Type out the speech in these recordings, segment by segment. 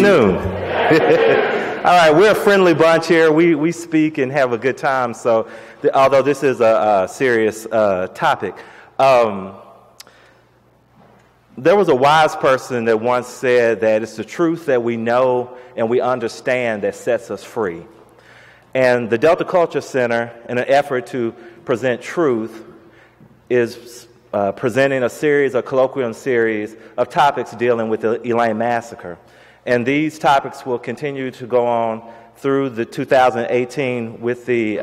afternoon. All right, we're a friendly bunch here. We speak and have a good time. So, although this is a serious topic, there was a wise person that once said that it's the truth that we know and we understand that sets us free. And the Delta Culture Center, in an effort to present truth, is presenting a colloquium series of topics dealing with the Elaine Massacre. And these topics will continue to go on through the 2018 with the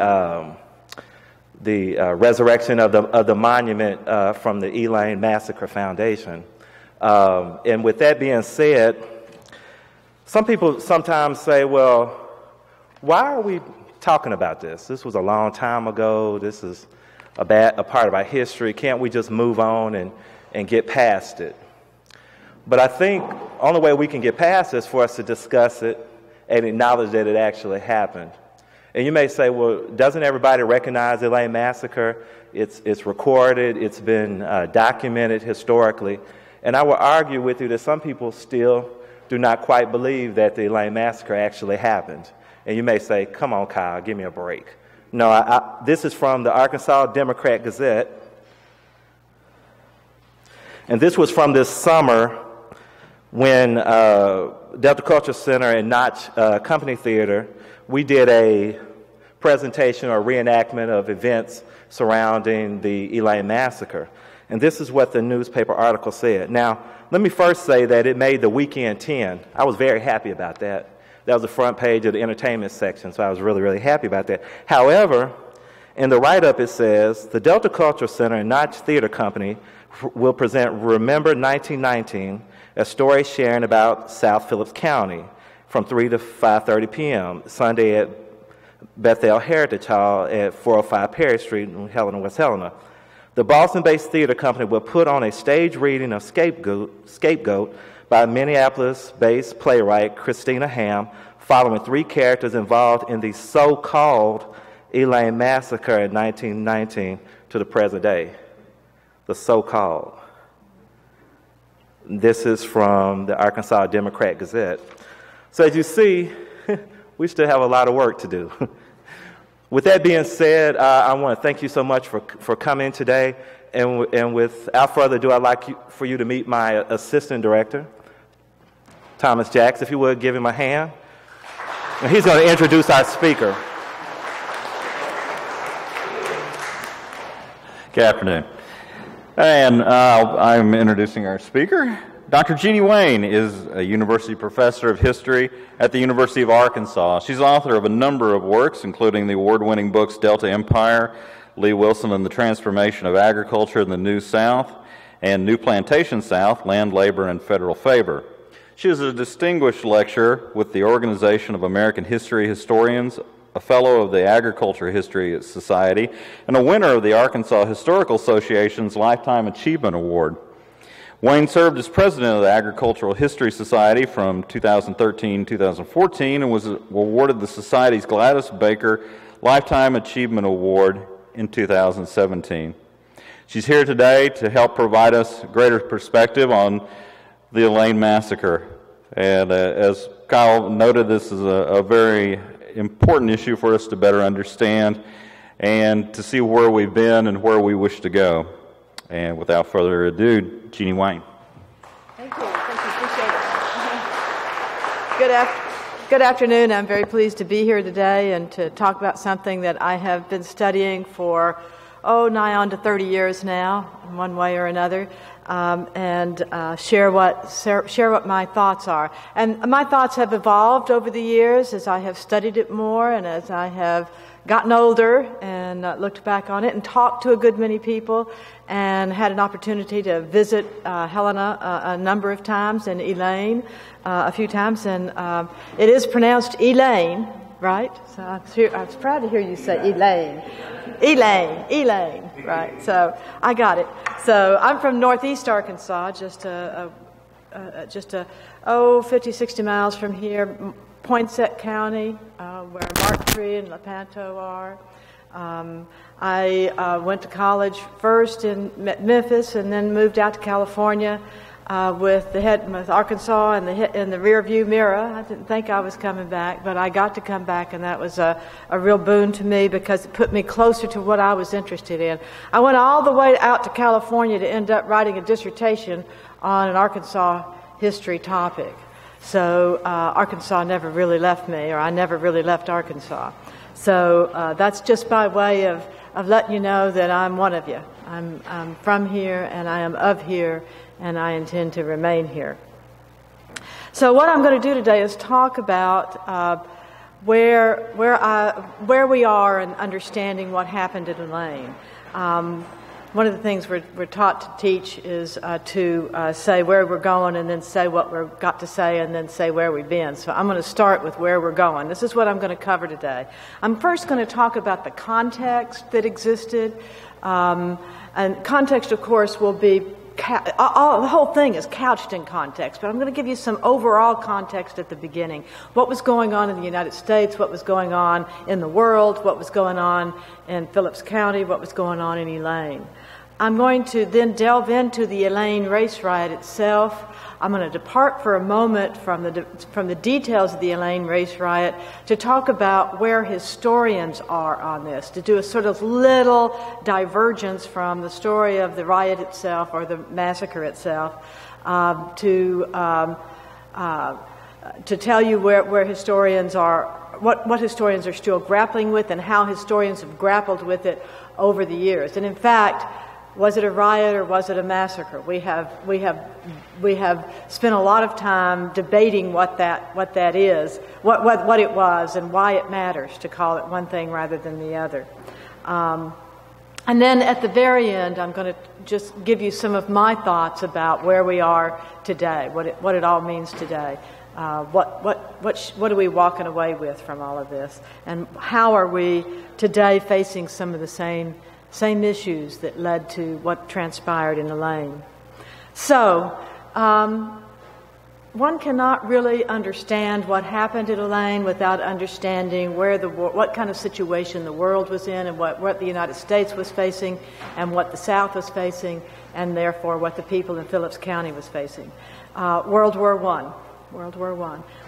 resurrection of the monument from the Elaine Massacre Foundation. And with that being said, some people sometimes say, well, why are we talking about this? This was a long time ago. This is a part of our history. Can't we just move on and get past it? But I think the only way we can get past this is for us to discuss it and acknowledge that it actually happened. And you may say, well, doesn't everybody recognize the Elaine Massacre? It's recorded. It's been documented historically. And I will argue with you that some people still do not quite believe that the Elaine Massacre actually happened. And you may say, come on, Kyle, give me a break. No, this is from the Arkansas Democrat-Gazette. And this was from this summer when Delta Culture Center and Notch Company Theater, we did a presentation or reenactment of events surrounding the Elaine Massacre. And this is what the newspaper article said. Now, let me first say that it made the Weekend 10. I was very happy about that. That was the front page of the entertainment section, so I was really, really happy about that. However, in the write-up it says, the Delta Culture Center and Notch Theater Company will present Remember 1919, a story sharing about South Phillips County from 3 to 5:30 p.m., Sunday at Bethel Heritage Hall at 405 Perry Street in Helena, West Helena. The Boston-based theater company will put on a stage reading of Scapegoat by Minneapolis-based playwright Christina Ham, following 3 characters involved in the so-called Elaine Massacre in 1919 to the present day. The so-called. This is from the Arkansas Democrat-Gazette. So as you see, we still have a lot of work to do. With that being said, I want to thank you so much for coming today. And without further ado, I'd like for you to meet my assistant director, Thomas Jacks. If you would, give him a hand. And he's going to introduce our speaker. Good afternoon. And I'm introducing our speaker. Dr. Jeannie Wayne is a university professor of history at the University of Arkansas. She's author of a number of works, including the award-winning books Delta Empire, Lee Wilson and the Transformation of Agriculture in the New South, and New Plantation South, Land, Labor, and Federal Favor. She is a distinguished lecturer with the Organization of American History Historians, a fellow of the Agriculture History Society, and a winner of the Arkansas Historical Association's Lifetime Achievement Award. Wayne served as president of the Agricultural History Society from 2013-2014 and was awarded the Society's Gladys Baker Lifetime Achievement Award in 2017. She's here today to help provide us greater perspective on the Elaine Massacre. And as Kyle noted, this is a very important issue for us to better understand and to see where we've been and where we wish to go. And without further ado, Jeannie Wayne. Thank you. Appreciate it. Good afternoon. I'm very pleased to be here today and to talk about something that I have been studying for, nigh on to 30 years now, in one way or another, and share what my thoughts are. And my thoughts have evolved over the years as I have studied it more and as I have gotten older and looked back on it and talked to a good many people and had an opportunity to visit Helena a number of times and Elaine a few times. And it is pronounced Elaine, right? So I was proud to hear you say Elaine. Elaine, right. So I got it. So I'm from Northeast Arkansas, just 50, 60 miles from here, Poinsett County, where Marktree and Lepanto are. I went to college first in Memphis and then moved out to California. with Arkansas in the rear view mirror. I didn't think I was coming back, but I got to come back, and that was a real boon to me because it put me closer to what I was interested in. I went all the way out to California to end up writing a dissertation on an Arkansas history topic. So Arkansas never really left me, or I never really left Arkansas. So that's just by way of letting you know that I'm one of you. I'm from here, and I am of here, and I intend to remain here. So what I'm going to do today is talk about where we are in understanding what happened at Elaine. One of the things we're taught to teach is to say where we're going and then say what we've got to say and then say where we've been. So I'm going to start with where we're going. This is what I'm going to cover today. I'm first going to talk about the context that existed. And context, of course, will be the whole thing is couched in context, but I'm going to give you some overall context at the beginning. What was going on in the United States, what was going on in the world, what was going on in Phillips County, what was going on in Elaine. I'm going to then delve into the Elaine race riot itself. I'm going to depart for a moment from the details of the Elaine race riot to talk about where historians are on this, to do a sort of little divergence from the story of the riot itself or the massacre itself, to tell you where historians are, what historians are still grappling with, and how historians have grappled with it over the years. And in fact, was it a riot or was it a massacre? We have spent a lot of time debating what that is, what it was, and why it matters to call it one thing rather than the other. And then at the very end, I'm going to just give you some of my thoughts about where we are today, what it all means today. What are we walking away with from all of this, and how are we today facing some of the same issues that led to what transpired in Elaine. So, one cannot really understand what happened at Elaine without understanding what kind of situation the world was in, and what the United States was facing, and what the South was facing, and therefore what the people in Phillips County was facing. World War I.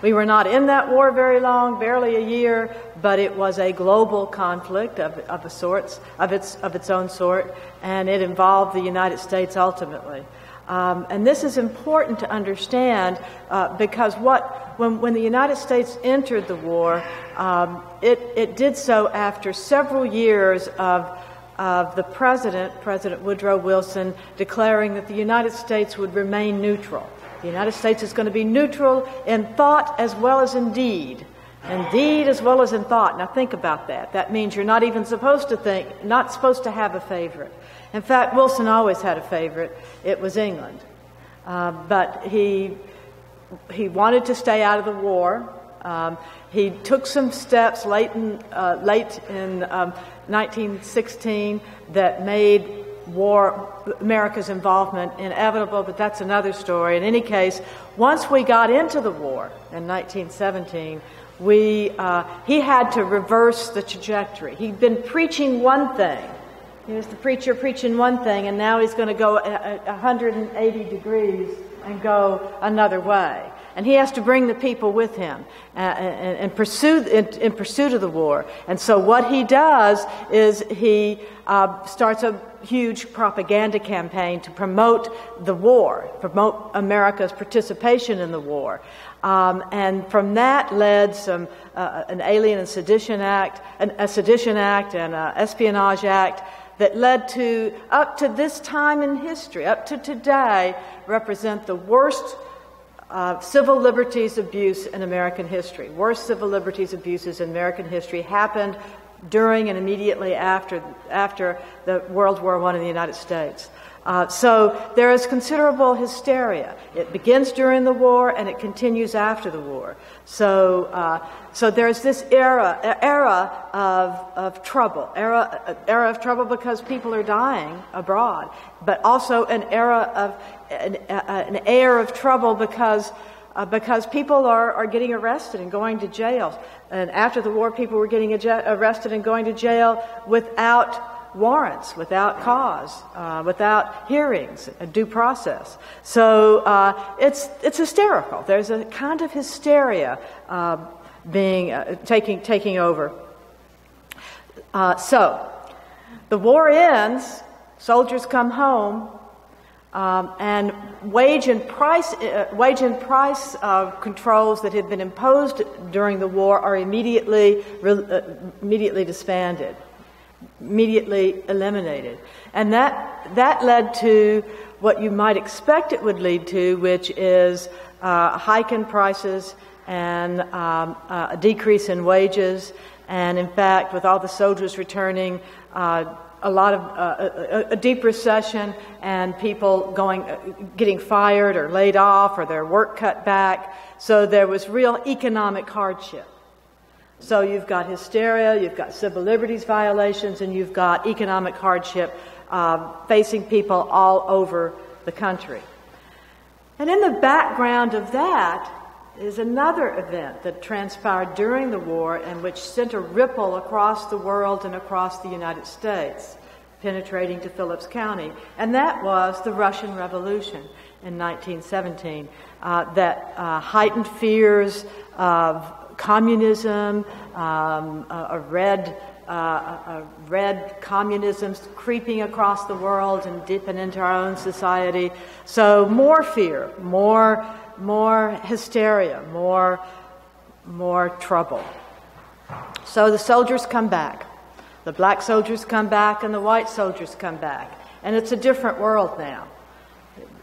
We were not in that war very long, barely a year, but it was a global conflict of its own sort, and it involved the United States ultimately. And this is important to understand because when the United States entered the war, it did so after several years of the President Woodrow Wilson, declaring that the United States would remain neutral. The United States is going to be neutral in thought as well as in deed. In deed as well as in thought. Now think about that. That means you're not even supposed to have a favorite. In fact, Wilson always had a favorite. It was England. But he wanted to stay out of the war. He took some steps late in 1916 that made America's involvement inevitable, but that's another story. In any case, once we got into the war in 1917, he had to reverse the trajectory. He'd been preaching one thing. He was the preacher preaching one thing, and now he's going to go 180 degrees and go another way. And he has to bring the people with him in pursuit of the war. And so what he does is he starts a huge propaganda campaign to promote the war, promote America's participation in the war. And from that led an Alien and Sedition Act, a Sedition Act, and an Espionage Act that led to, up to this time in history, up to today, represent the worst civil liberties abuse in American history. Worst civil liberties abuses in American history happened during and immediately after the World War I in the United States. So there is considerable hysteria. It begins during the war and it continues after the war. So there's this era of trouble because people are dying abroad, but also an air of trouble because people are getting arrested and going to jail. And after the war, people were getting arrested and going to jail without warrants, without cause, without hearings, a due process. So it's hysterical. There's a kind of hysteria taking over. So the war ends, soldiers come home, and wage and price controls that had been imposed during the war are immediately disbanded, immediately eliminated, and that led to what you might expect it would lead to, which is a hike in prices and a decrease in wages, and in fact, with all the soldiers returning, a lot of a deep recession and people getting fired or laid off or their work cut back. So there was real economic hardship. So you've got hysteria, you've got civil liberties violations, and you've got economic hardship facing people all over the country. And in the background of that is another event that transpired during the war and which sent a ripple across the world and across the United States, penetrating to Phillips County, and that was the Russian Revolution in 1917, that heightened fears of communism, a red communism creeping across the world and deepen into our own society. So more fear, more hysteria, more trouble. So the soldiers come back. The black soldiers come back and the white soldiers come back. And it's a different world now.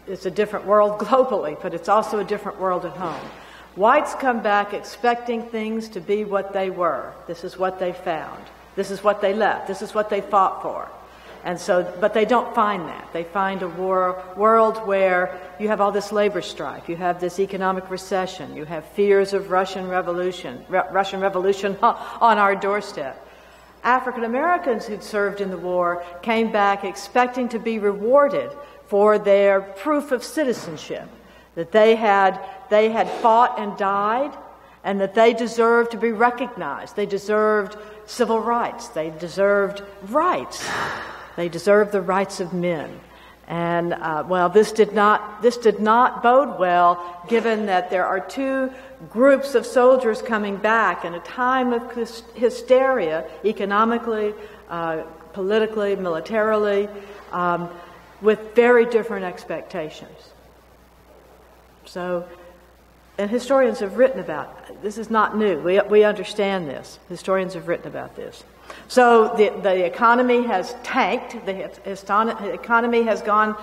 It's a different world globally, but it's also a different world at home. Whites come back expecting things to be what they were. This is what they found. This is what they left. This is what they fought for. And so, but they don't find that. They find a world where you have all this labor strife, you have this economic recession, you have fears of Russian Revolution on our doorstep. African Americans who'd served in the war came back expecting to be rewarded for their proof of citizenship, that they had fought and died, and that they deserved to be recognized. They deserved civil rights. They deserved rights. They deserved the rights of men. And this did not bode well, given that there are two groups of soldiers coming back in a time of hysteria, economically, politically, militarily, with very different expectations. So, and historians have written about it. This is not new. We understand this. Historians have written about this. So the economy has tanked. The economy has gone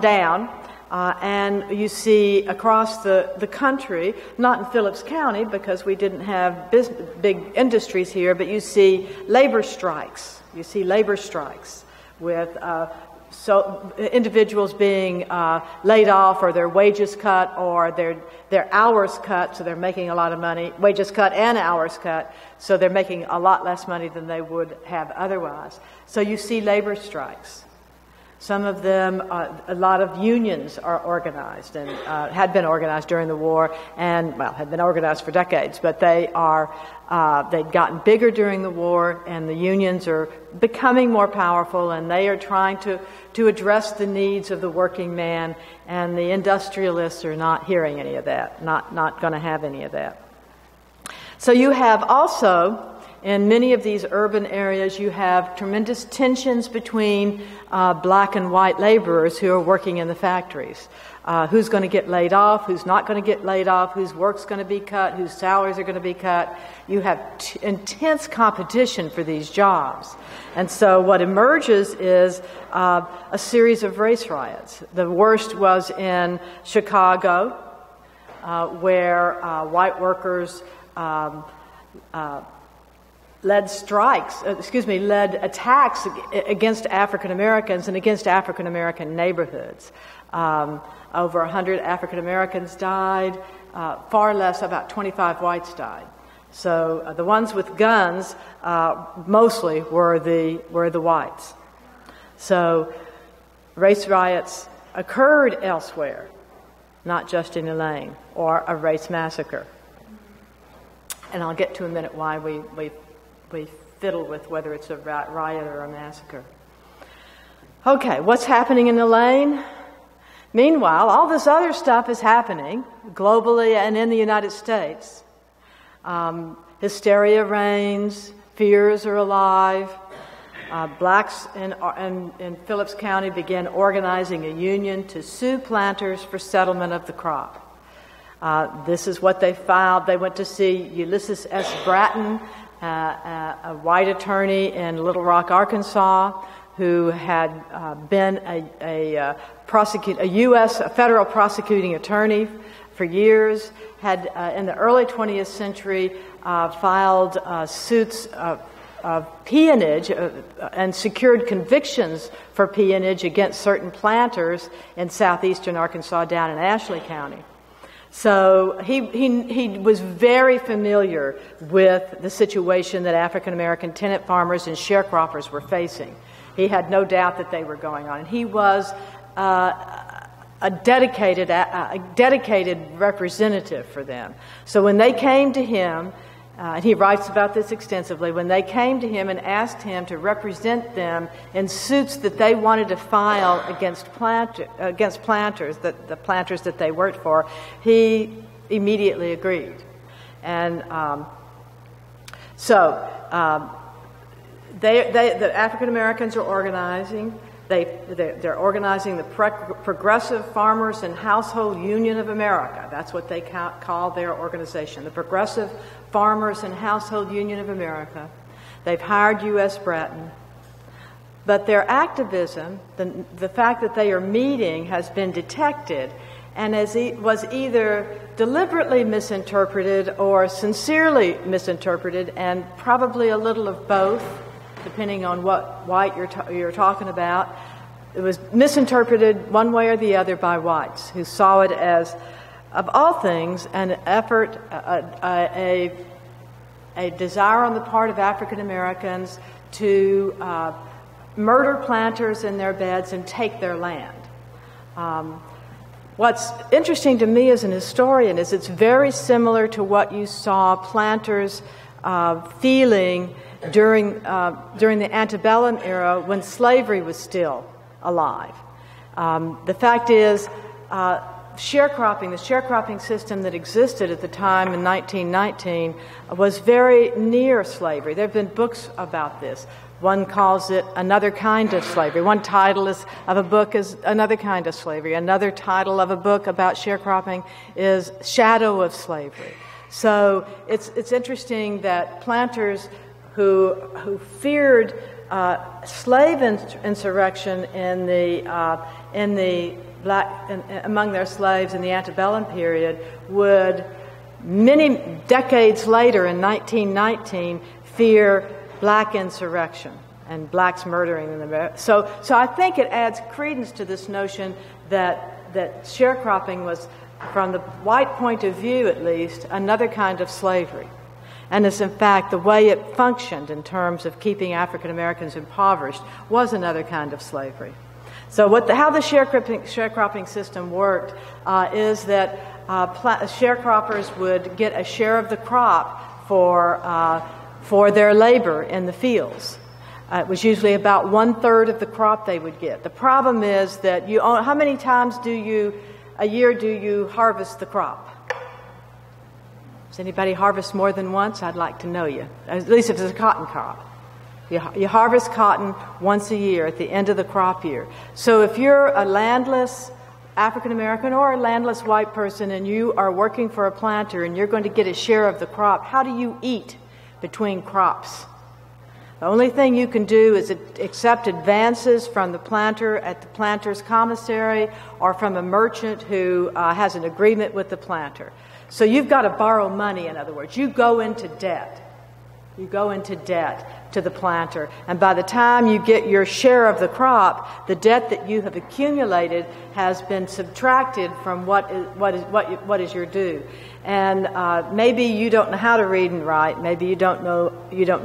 down, and you see across the country, not in Phillips County because we didn't have big industries here, but you see labor strikes. You see labor strikes with so individuals being laid off, or their wages cut, or their hours cut, so they're making a lot of money. Wages cut and hours cut, so they're making a lot less money than they would have otherwise. So you see labor strikes. Some of them, a lot of unions are organized and had been organized during the war, and had been organized for decades. But they'd gotten bigger during the war, and the unions are becoming more powerful, and they are trying to address the needs of the working man. And the industrialists are not hearing any of that, not going to have any of that. So you have also, in many of these urban areas, you have tremendous tensions between black and white laborers who are working in the factories. Who's going to get laid off, who's not going to get laid off, whose work's going to be cut, whose salaries are going to be cut. You have intense competition for these jobs. And so what emerges is a series of race riots. The worst was in Chicago, where white workers led attacks against African Americans and against African American neighborhoods. Over 100 African Americans died, far less, about 25 whites died. So the ones with guns mostly were the whites. So race riots occurred elsewhere, not just in Elaine, or a race massacre. And I'll get to in a minute why we fiddle with whether it's a riot or a massacre. Okay, what's happening in Elaine? Meanwhile, all this other stuff is happening globally and in the United States. Hysteria reigns, fears are alive. Blacks in Phillips County began organizing a union to sue planters for settlement of the crop. This is what they filed. They went to see Ulysses S. Bratton, a white attorney in Little Rock, Arkansas, who had been a U.S. federal prosecuting attorney for years, had in the early 20th century filed suits of peonage and secured convictions for peonage against certain planters in southeastern Arkansas down in Ashley County. So he was very familiar with the situation that African American tenant farmers and sharecroppers were facing. He had no doubt that they were going on. And he was a dedicated representative for them. So when they came to him, and he writes about this extensively, when they came to him and asked him to represent them in suits that they wanted to file against planters, the planters that they worked for, he immediately agreed. And the African Americans are organizing. They're organizing the Progressive Farmers and Household Union of America. That's what they call their organization, the Progressive Farmers and Household Union of America. They've hired U.S. Bratton. But their activism, the fact that they are meeting, has been detected and was either deliberately misinterpreted or sincerely misinterpreted, and probably a little of both, depending on what white you're talking about. It was misinterpreted one way or the other by whites, who saw it as, of all things, an effort, a desire on the part of African Americans to murder planters in their beds and take their land. What's interesting to me as an historian is it's very similar to what you saw planters feeling during the antebellum era when slavery was still alive. The fact is, the sharecropping system that existed at the time in 1919 was very near slavery. There have been books about this. One calls it Another Kind of Slavery. One title of a book is Another Kind of Slavery. Another title of a book about sharecropping is Shadow of Slavery. So it's interesting that planters who feared slave insurrection among their slaves in the antebellum period would, many decades later in 1919, fear black insurrection and blacks murdering them. So I think it adds credence to this notion that sharecropping was, from the white point of view at least, another kind of slavery. And it's in fact the way it functioned in terms of keeping African Americans impoverished was another kind of slavery. So how the sharecropping system worked is that sharecroppers would get a share of the crop for their labor in the fields. It was usually about 1/3 of the crop they would get. The problem is that how many times a year do you harvest the crop? Does anybody harvest more than once? I'd like to know you. At least if it's a cotton crop. You harvest cotton once a year at the end of the crop year. So if you're a landless African American or a landless white person and you are working for a planter and you're going to get a share of the crop, how do you eat between crops? The only thing you can do is accept advances from the planter at the planter's commissary or from a merchant who has an agreement with the planter. So you've got to borrow money, in other words. You go into debt. You go into debt to the planter. And by the time you get your share of the crop, the debt that you have accumulated has been subtracted from what is your due. And maybe you don't know how to read and write. Maybe you don't know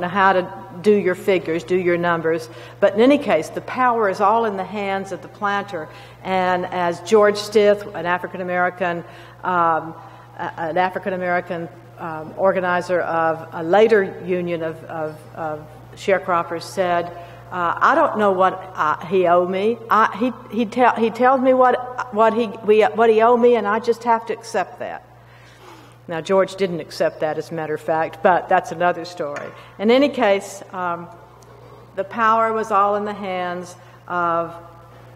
how to do your figures, do your numbers. But in any case, the power is all in the hands of the planter. And as George Stith, an African American organizer of a later union of sharecroppers said, I don't know what he owed me. He tells me what he owed me, and I just have to accept that. Now, George didn't accept that, as a matter of fact, but that's another story. In any case, the power was all in the hands of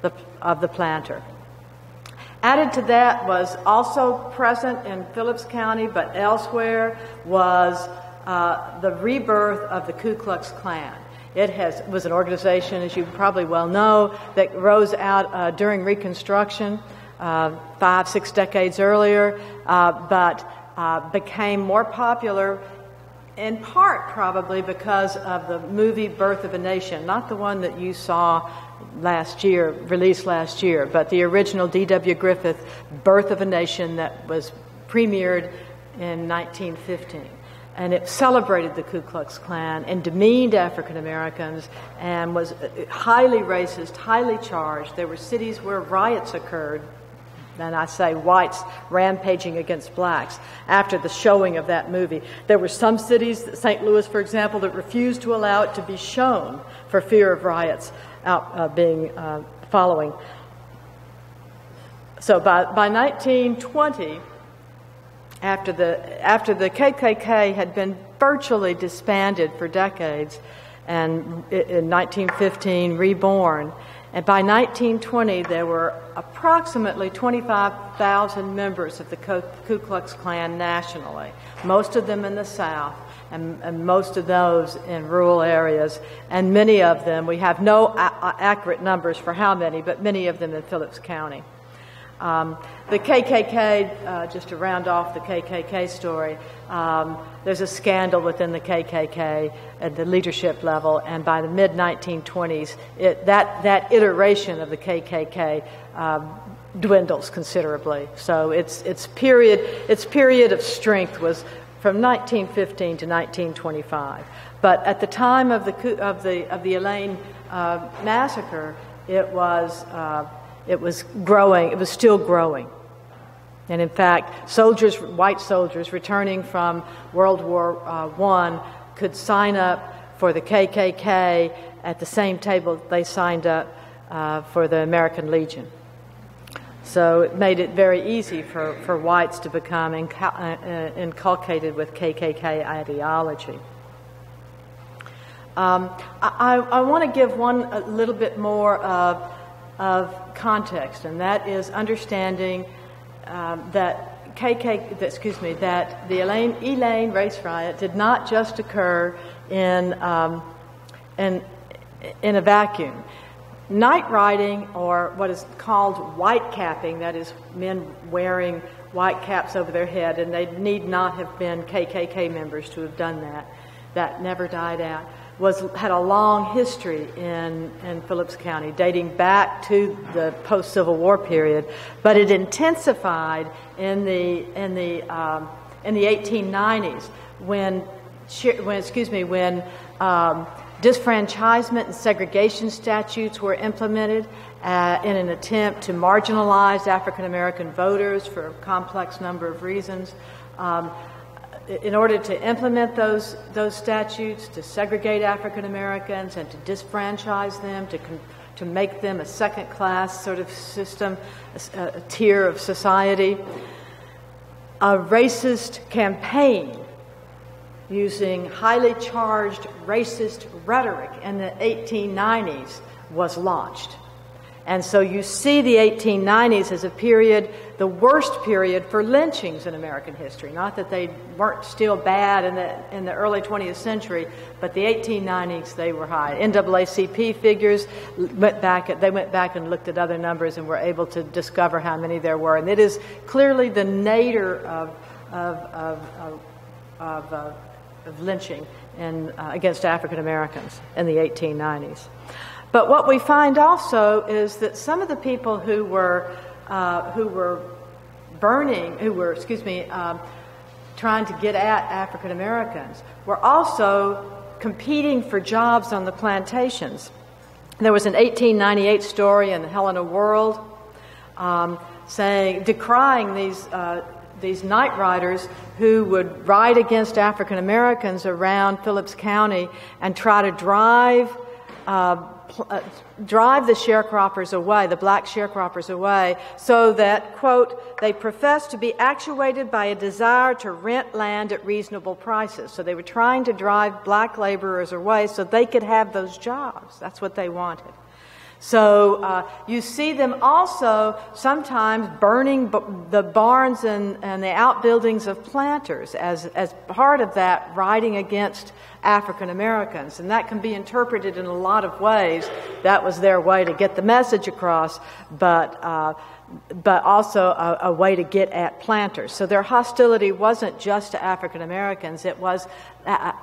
the planter. Added to that was also present in Phillips County, but elsewhere, was the rebirth of the Ku Klux Klan. It was an organization, as you probably well know, that rose out during Reconstruction 5-6 decades earlier, but became more popular in part probably because of the movie Birth of a Nation, not the one that you saw released last year, but the original D.W. Griffith Birth of a Nation that was premiered in 1915. And it celebrated the Ku Klux Klan and demeaned African Americans and was highly racist, highly charged. There were cities where riots occurred, and I say whites rampaging against blacks after the showing of that movie. There were some cities, St. Louis, for example, that refused to allow it to be shown for fear of riots following. So by 1920, after the KKK had been virtually disbanded for decades, and in 1915 reborn, and by 1920 there were approximately 25,000 members of the Ku Klux Klan nationally, most of them in the South, and most of those in rural areas, and many of them, we have no accurate numbers for how many, but many of them in Phillips County. The KKK, just to round off the KKK story, there's a scandal within the KKK at the leadership level, and by the mid-1920s, that iteration of the KKK dwindles considerably. So its period of strength was from 1915 to 1925. But at the time of the Elaine massacre, it was growing. It was still growing. And in fact, white soldiers returning from World War I could sign up for the KKK at the same table they signed up for the American Legion. So it made it very easy for whites to become inculcated with KKK ideology. I want to give a little bit more of context, and that is understanding that the Elaine race riot did not just occur in a vacuum. Night riding, or what is called white capping, that is men wearing white caps over their head, and they need not have been KKK members to have done that. That never died out. Had a long history in Phillips County, dating back to the post-Civil War period, but it intensified in the 1890s when disfranchisement and segregation statutes were implemented in an attempt to marginalize African American voters for a complex number of reasons. In order to implement those statutes, to segregate African Americans and to disfranchise them, to make them a second-class sort of system, a tier of society, a racist campaign using highly charged racist rhetoric in the 1890s was launched. And so you see the 1890s as a period, the worst period for lynchings in American history. Not that they weren't still bad in the early 20th century, but the 1890s, they were high. NAACP figures went back and looked at other numbers and were able to discover how many there were. And it is clearly the nadir of lynching against African Americans in the 1890s. But what we find also is that some of the people who were trying to get at African Americans were also competing for jobs on the plantations. There was an 1898 story in the Helena World decrying these night riders who would ride against African Americans around Phillips County and try to drive the sharecroppers away, the black sharecroppers away, so that, quote, they professed to be actuated by a desire to rent land at reasonable prices. So they were trying to drive black laborers away so they could have those jobs. That's what they wanted. So you see them also sometimes burning the barns and the outbuildings of planters as part of that riding against African Americans. And that can be interpreted in a lot of ways. That was their way to get the message across, but also a way to get at planters. So their hostility wasn't just to African Americans. It was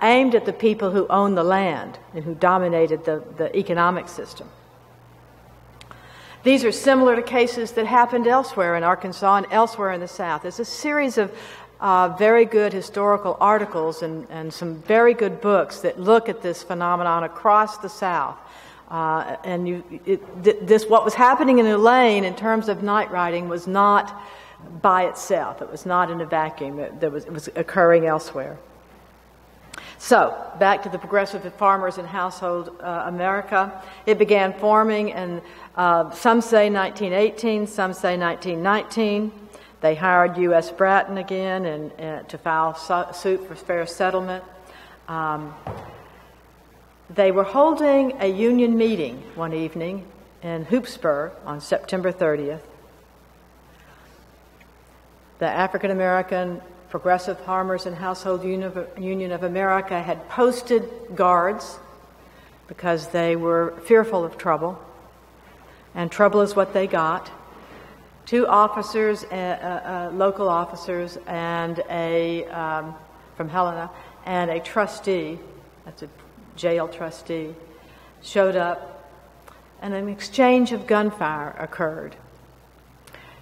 aimed at the people who owned the land and who dominated the economic system. These are similar to cases that happened elsewhere in Arkansas and elsewhere in the South. There's a series of very good historical articles and some very good books that look at this phenomenon across the South. What was happening in Elaine in terms of night riding was not by itself. It was not in a vacuum. It was occurring elsewhere. So, back to the Progressive Farmers and Household America. It began forming in, some say 1918, some say 1919. They hired U.S. Bratton again and to file suit for fair settlement. They were holding a union meeting one evening in Hoopsburg on September 30th. The African American Progressive Farmers and Household Union of America had posted guards because they were fearful of trouble, and trouble is what they got. 2 officers, local officers, and from Helena, and a trustee, that's a jail trustee, showed up, and an exchange of gunfire occurred.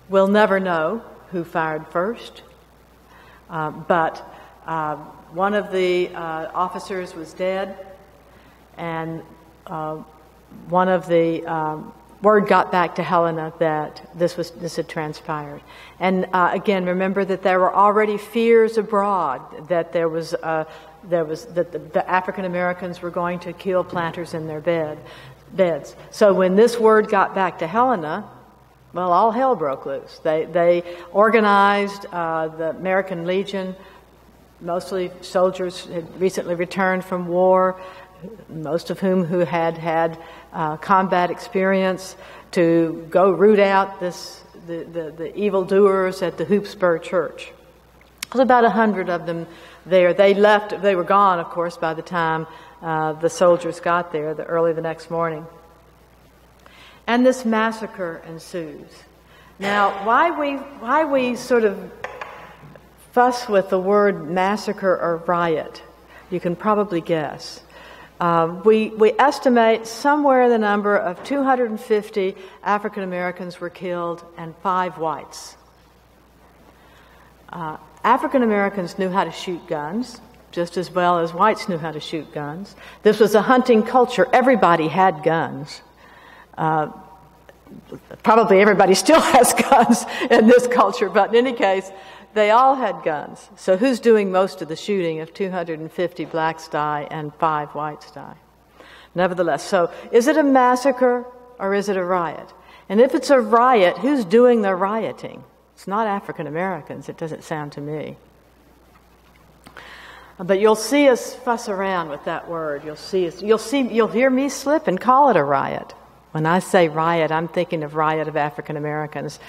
We'll never know who fired first. But one of the officers was dead, and one of the word got back to Helena that this had transpired. And again, remember that there were already fears abroad that that the African Americans were going to kill planters in their beds. So when this word got back to Helena, well, all hell broke loose. They organized the American Legion, mostly soldiers had recently returned from war, most of whom who had combat experience, to go root out the evildoers at the Hoopsburg Church. There was about 100 of them there. They left. They were gone, of course, by the time the soldiers got there, early the next morning. And this massacre ensues. Now, why we sort of fuss with the word massacre or riot, you can probably guess. We estimate somewhere the number of 250 African Americans were killed and 5 whites. African Americans knew how to shoot guns just as well as whites knew how to shoot guns. This was a hunting culture. Everybody had guns. Probably everybody still has guns in this culture, but in any case, they all had guns. So who's doing most of the shooting if 250 blacks die and 5 whites die? Nevertheless, so is it a massacre or is it a riot? And if it's a riot, who's doing the rioting? It's not African Americans, it doesn't sound to me. But you'll see us fuss around with that word. You'll hear me slip and call it a riot. When I say riot, I'm thinking of riot of African Americans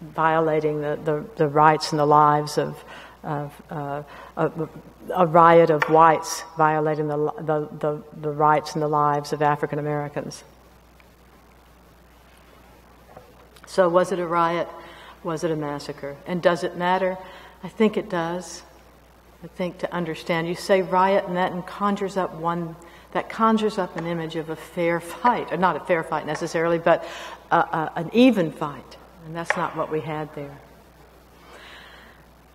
violating the rights and the lives of a riot of whites violating the rights and the lives of African Americans. So was it a riot? Was it a massacre? And does it matter? I think it does. I think to understand, you say riot and that conjures up an image of a fair fight, or not a fair fight necessarily, but an even fight. And that's not what we had there.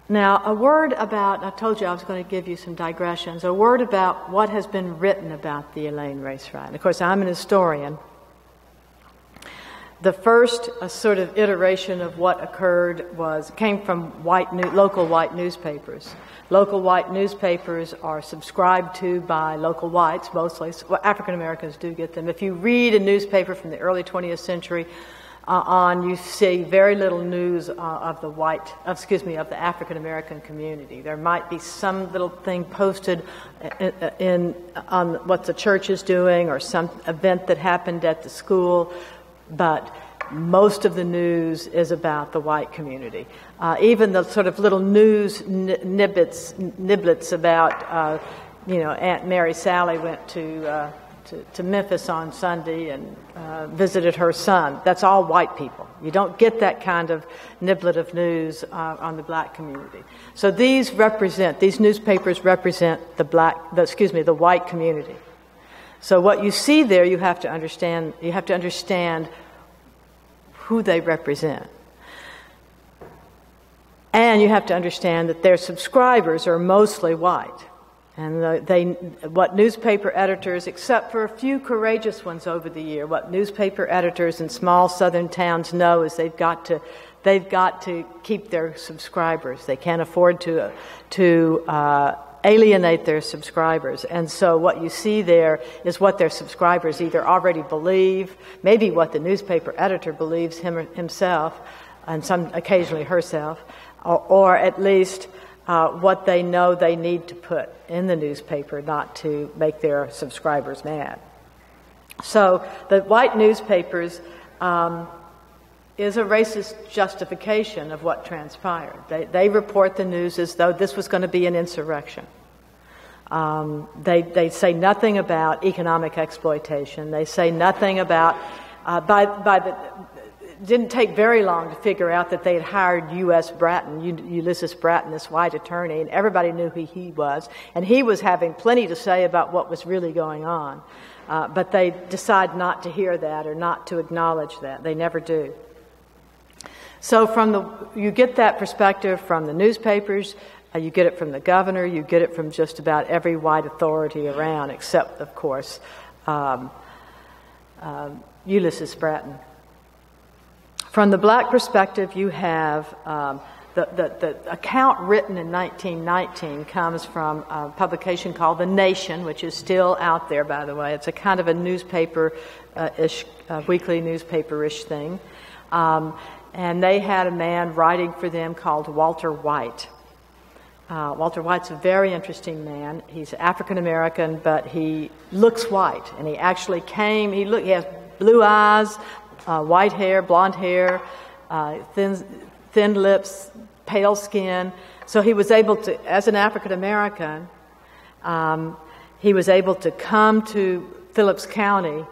Now, a word about, I told you I was going to give you some digressions, a word about what has been written about the Elaine race riot. And of course, I'm an historian. The first sort of iteration of what occurred came from local white newspapers. Local white newspapers are subscribed to by local whites mostly. Well, African Americans do get them. If you read a newspaper from the early 20th century on, you see very little news of the African American community. There might be some little thing posted on what the church is doing or some event that happened at the school, but most of the news is about the white community. Even the sort of little news niblets about, Aunt Mary Sally went to Memphis on Sunday and visited her son. That's all white people. You don't get that kind of niblet of news on the black community. So these newspapers represent the white community. So what you see there, you have to understand who they represent. And you have to understand that their subscribers are mostly white. And what newspaper editors, except for a few courageous ones over the year, what newspaper editors in small southern towns know is they've got to keep their subscribers. They can't afford to alienate their subscribers. And so what you see there is what their subscribers either already believe, maybe what the newspaper editor believes himself, and occasionally herself, or at least what they know they need to put in the newspaper not to make their subscribers mad. So the white newspapers is a racist justification of what transpired. They report the news as though this was going to be an insurrection. They say nothing about economic exploitation. They say nothing about it didn't take very long to figure out that they had hired Ulysses Bratton, this white attorney, and everybody knew who he was. And he was having plenty to say about what was really going on. But they decide not to hear that or not to acknowledge that. They never do. So you get that perspective from the newspapers, you get it from the governor, you get it from just about every white authority around, except, of course, Ulysses Bratton. From the black perspective, you have the account written in 1919 comes from a publication called The Nation, which is still out there, by the way. It's a kind of a newspaper-ish, weekly newspaper-ish thing. And they had a man writing for them called Walter White. Walter White's a very interesting man. He's African-American, but he looks white. And he actually he has blue eyes, white hair, blonde hair, thin lips, pale skin. So he was able to, as an African American, he was able to come to Phillips County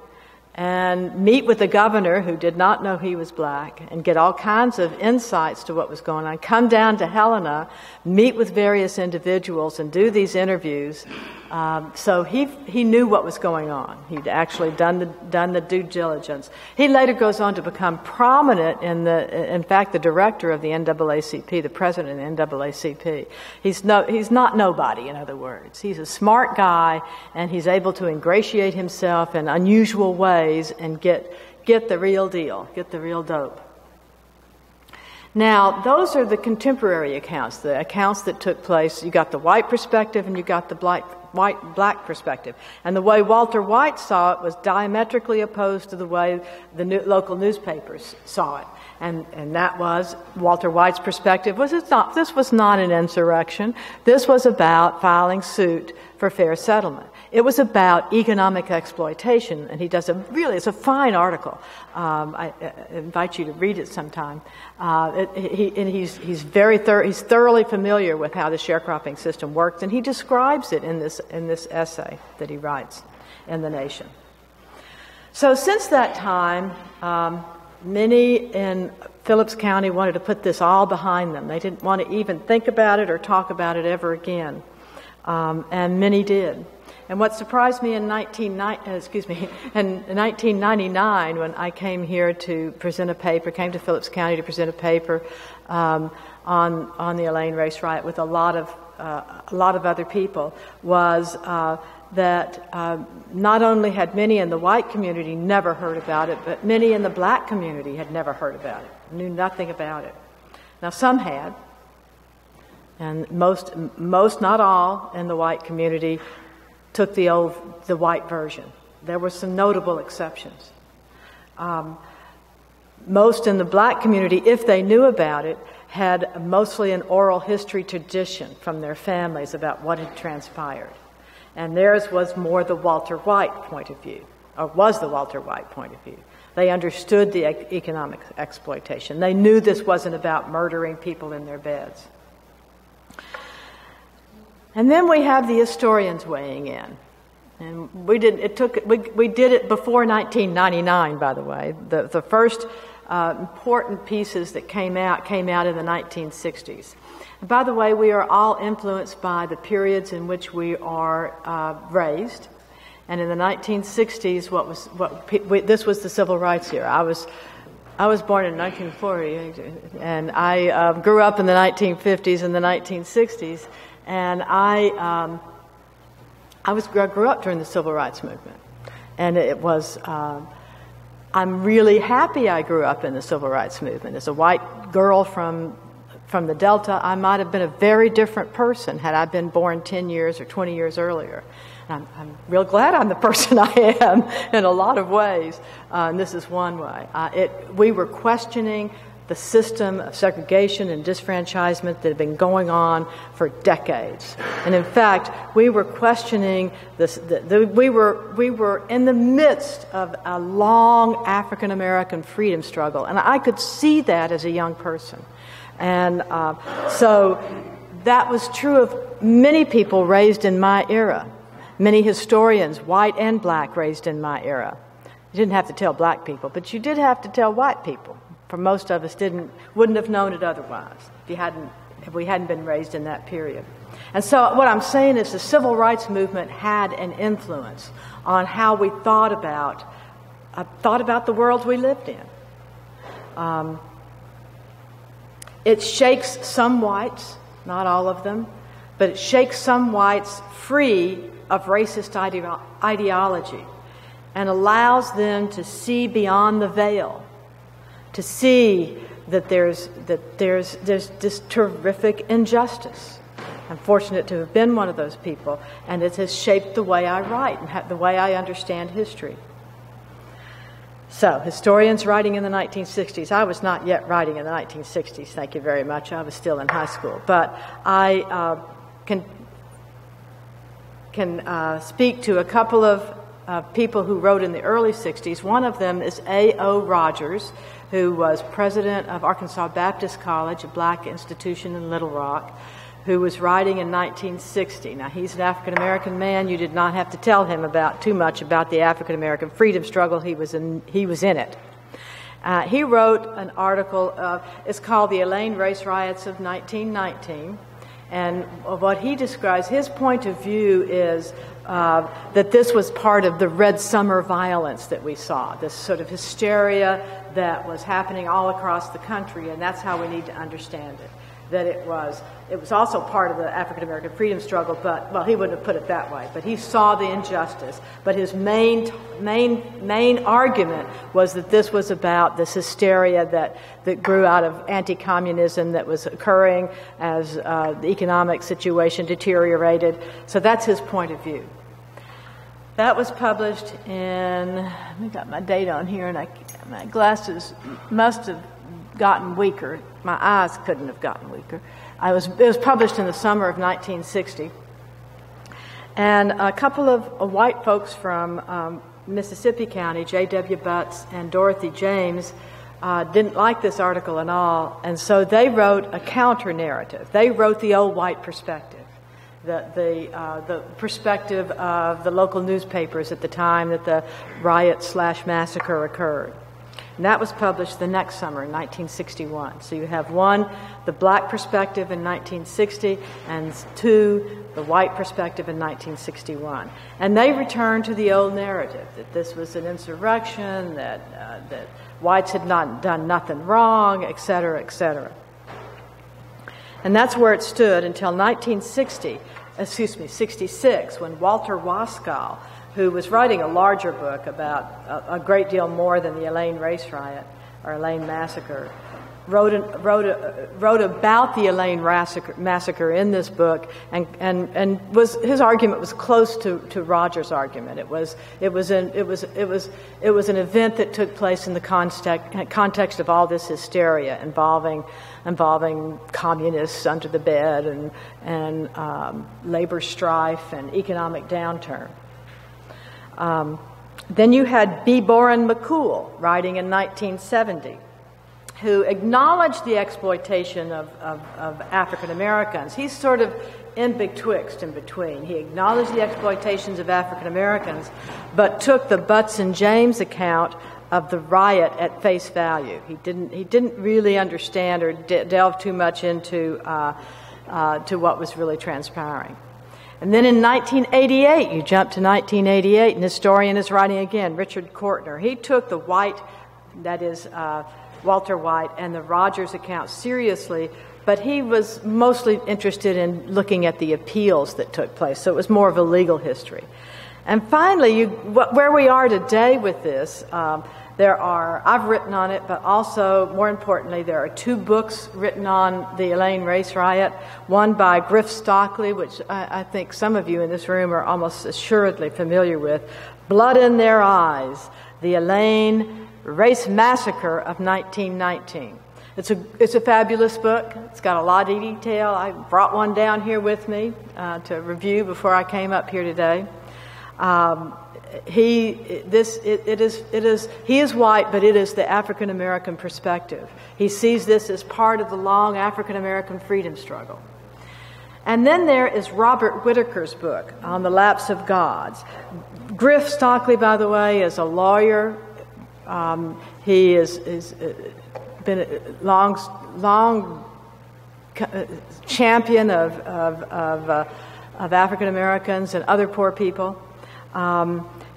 and meet with the governor, who did not know he was black, and get all kinds of insights to what was going on. Come down to Helena, meet with various individuals, and do these interviews. So he knew what was going on. He'd actually done the due diligence. He later goes on to become prominent in fact, the director of the NAACP, the president of the NAACP. He's not nobody, in other words. He's a smart guy, and he's able to ingratiate himself in unusual ways and get the real deal, get the real dope. Now, those are the contemporary accounts, the accounts that took place. You got the white perspective and you got the black perspective. And the way Walter White saw it was diametrically opposed to the way the local newspapers saw it. And that was Walter White's perspective. This was not an insurrection. This was about filing suit for fair settlement. It was about economic exploitation, and he does it's a fine article. I invite you to read it sometime. He's thoroughly familiar with how the sharecropping system works, and he describes it in this essay that he writes in The Nation. So since that time, many in Phillips County wanted to put this all behind them. They didn't want to even think about it or talk about it ever again, and many did. And what surprised me in 1999, when I came here to present a paper, came to Phillips County to present a paper on the Elaine race riot with a lot of other people, was that not only had many in the white community never heard about it, but many in the black community had never heard about it, knew nothing about it. Now, some had, and most, not all, in the white community took the white version. There were some notable exceptions. Most in the black community, if they knew about it, had mostly an oral history tradition from their families about what had transpired. And theirs was more the Walter White point of view, or was the Walter White point of view. They understood the economic exploitation. They knew this wasn't about murdering people in their beds. And then we have the historians weighing in. And we did it before 1999, by the way. The first important pieces that came out in the 1960s. And by the way, we are all influenced by the periods in which we are raised. And in the 1960s, this was the civil rights era. I was born in 1940, and I grew up in the 1950s and the 1960s, and I grew up during the civil rights movement, and it was. I'm really happy I grew up in the civil rights movement. As a white girl from the Delta, I might have been a very different person had I been born 10 years or 20 years earlier. And I'm real glad I'm the person I am in a lot of ways. And this is one way. We were questioning the system of segregation and disfranchisement that had been going on for decades. And in fact, we were questioning this. We were in the midst of a long African American freedom struggle, and I could see that as a young person. And so that was true of many people raised in my era. Many historians, white and black, raised in my era. You didn't have to tell black people, but you did have to tell white people. For most of us wouldn't have known it otherwise if we hadn't been raised in that period. And so what I'm saying is the civil rights movement had an influence on how we thought about the world we lived in. It shakes some whites, not all of them, but it shakes some whites free of racist ideology and allows them to see beyond the veil, to see that there's this terrific injustice. I'm fortunate to have been one of those people, and it has shaped the way I write and the way I understand history. So, historians writing in the 1960s. I was not yet writing in the 1960s, thank you very much. I was still in high school. But I can speak to a couple of people who wrote in the early 60s. One of them is A.O. Rogers, who was president of Arkansas Baptist College, a black institution in Little Rock, who was writing in 1960. Now, he's an African-American man. You did not have to tell him too much about the African-American freedom struggle. He was in it. He wrote an article, it's called The Elaine Race Riots of 1919. And what he describes, his point of view is that this was part of the Red Summer violence that we saw, this sort of hysteria that was happening all across the country, and that's how we need to understand it. That it was also part of the African American freedom struggle, but, well, he wouldn't have put it that way, but he saw the injustice. But his main argument was that this was about this hysteria that grew out of anti-communism that was occurring as the economic situation deteriorated. So that's his point of view. That was published in, I got my date on here, and my glasses must have gotten weaker. My eyes couldn't have gotten weaker. It was published in the summer of 1960. And a couple of white folks from Mississippi County, J.W. Butts and Dorothy James, didn't like this article at all, and so they wrote a counter-narrative. They wrote the old white perspective, the perspective of the local newspapers at the time that the riot/massacre occurred. And that was published the next summer in 1961. So you have one, the black perspective in 1960, and two, the white perspective in 1961. And they return to the old narrative, that this was an insurrection, that whites had not done nothing wrong, et cetera, et cetera. And that's where it stood until 1960. '66, when Walter Wasco, who was writing a larger book about a great deal more than the Elaine race riot or Elaine Massacre, wrote about the Elaine massacre in this book, and his argument was close to Roger's argument. It was an event that took place in the context of all this hysteria involving communists under the bed and labor strife and economic downturn. Then you had B. Boren McCool writing in 1970, who acknowledged the exploitation of African Americans. He's sort of in between. He acknowledged the exploitations of African Americans, but took the Butts and James account of the riot at face value. He didn't really understand or delve too much into to what was really transpiring. And then in 1988, you jump to 1988, and the historian is writing again, Richard Kortner. He took the White, that is Walter White, and the Rogers account seriously, but he was mostly interested in looking at the appeals that took place, so it was more of a legal history. And finally, where we are today with this, I've written on it, but also, more importantly, there are 2 books written on the Elaine race riot, one by Griff Stockley, which I think some of you in this room are almost assuredly familiar with, Blood in Their Eyes, the Elaine Race Massacre of 1919. It's a fabulous book. It's got a lot of detail. I brought one down here with me to review before I came up here today. He is white, but it is the African American perspective. He sees this as part of the long African American freedom struggle. And then there is Robert Whittaker's book on the lapse of gods. Griff Stockley, by the way, is a lawyer. He is been a long champion of African Americans and other poor people.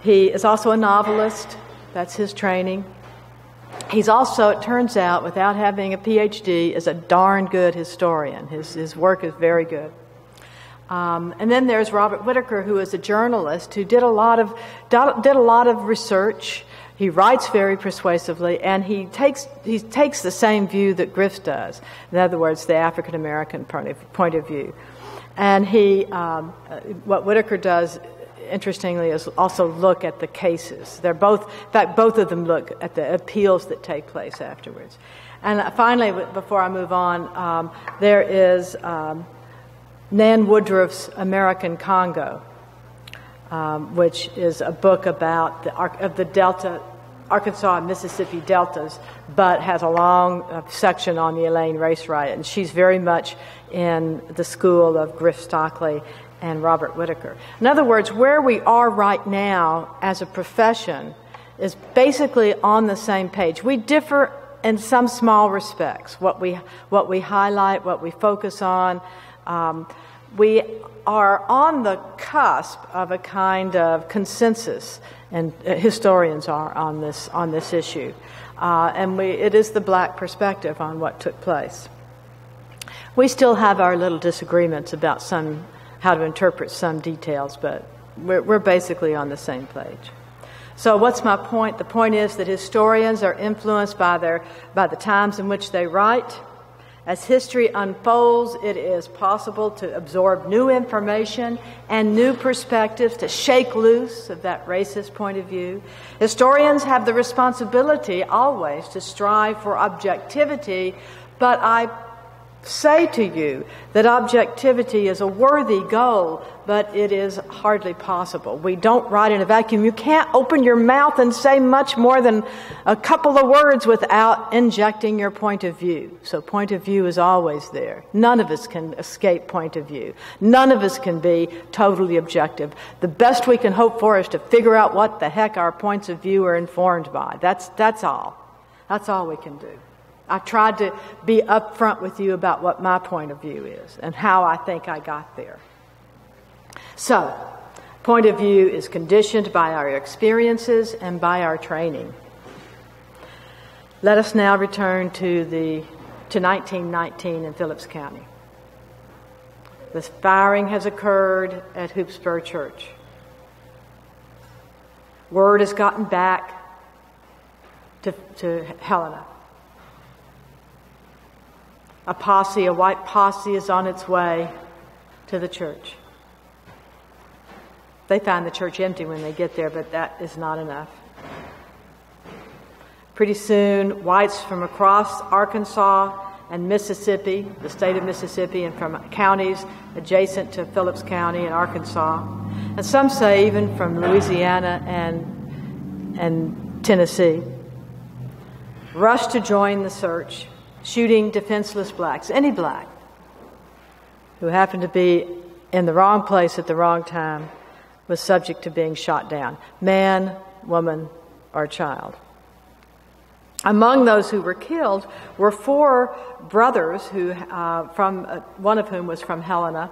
He is also a novelist. That's his training. He's also, it turns out, without having a PhD, is a darn good historian. His work is very good. And then there's Robert Whittaker, who is a journalist who did a lot of research. He writes very persuasively, and he takes the same view that Griff does. In other words, the African American point of view. And what Whittaker does, interestingly, is also look at the cases. They're both, in fact, both of them look at the appeals that take place afterwards. And finally, before I move on, there is Nan Woodruff's American Congo, which is a book about the Delta, Arkansas and Mississippi deltas, but has a long section on the Elaine race riot. And she's very much in the school of Griff Stockley and Robert Whittaker. In other words, where we are right now as a profession is basically on the same page. We differ in some small respects. What we highlight, what we focus on. We are on the cusp of a kind of consensus, and historians are on this issue. And it is the black perspective on what took place. We still have our little disagreements about how to interpret some details, but we're basically on the same page. So what's my point? The point is that historians are influenced by the times in which they write. As history unfolds, it is possible to absorb new information and new perspectives, to shake loose of that racist point of view. Historians have the responsibility always to strive for objectivity, but I say to you that objectivity is a worthy goal, but it is hardly possible. We don't write in a vacuum. You can't open your mouth and say much more than a couple of words without injecting your point of view. So point of view is always there. None of us can escape point of view. None of us can be totally objective. The best we can hope for is to figure out what the heck our points of view are informed by. That's all. That's all we can do. I've tried to be upfront with you about what my point of view is and how I think I got there. So, point of view is conditioned by our experiences and by our training. Let us now return to 1919 in Phillips County. This firing has occurred at Hoopsburg Church. Word has gotten back to Helena. A white posse is on its way to the church. They find the church empty when they get there, but that is not enough. Pretty soon, whites from across Arkansas and Mississippi, the state of Mississippi, and from counties adjacent to Phillips County in Arkansas, and some say even from Louisiana and Tennessee, rushed to join the search, shooting defenseless blacks, any black who happened to be in the wrong place at the wrong time was subject to being shot down, man, woman, or child. Among those who were killed were 4 brothers, who, one of whom was from Helena,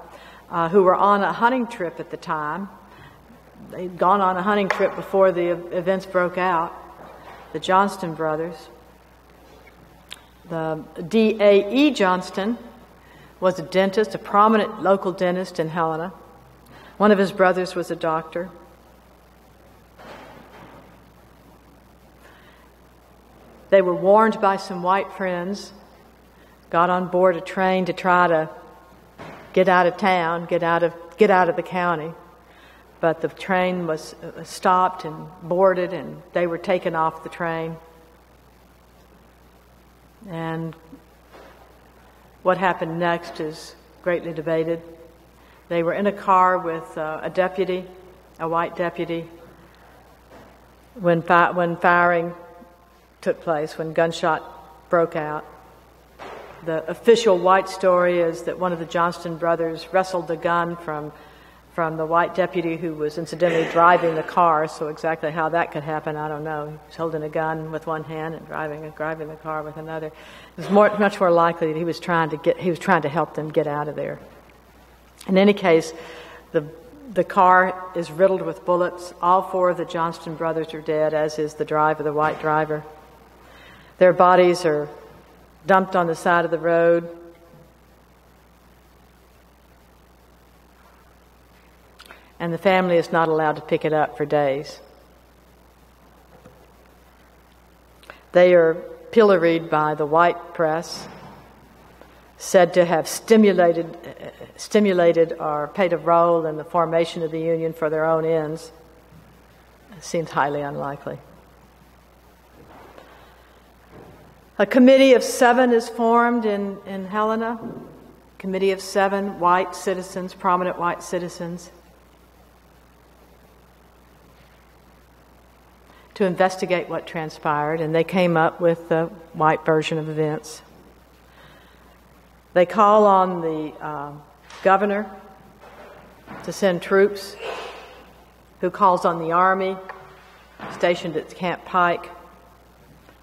who were on a hunting trip at the time. They'd gone on a hunting trip before the events broke out. The Johnston Brothers. The D.A.E. Johnston was a dentist, a prominent local dentist in Helena. One of his brothers was a doctor. They were warned by some white friends, got on board a train to try to get out of town, get out of the county. But the train was stopped and boarded, and they were taken off the train. And what happened next is greatly debated. They were in a car with a deputy, a white deputy, when firing took place, when gunshot broke out. The official white story is that one of the Johnston brothers wrestled the gun from the white deputy who was incidentally driving the car. So exactly how that could happen, I don't know. He was holding a gun with one hand and driving the car with another. It was much more likely that he was trying to help them get out of there. In any case, the car is riddled with bullets. All 4 of the Johnston brothers are dead, as is the white driver. Their bodies are dumped on the side of the road. And the family is not allowed to pick it up for days. They are pilloried by the white press, said to have stimulated or played a role in the formation of the Union for their own ends. It seems highly unlikely. A committee of 7 is formed in Helena. A committee of 7 white citizens, prominent white citizens, to investigate what transpired, and they came up with the white version of events. They call on the governor to send troops, who calls on the army stationed at Camp Pike.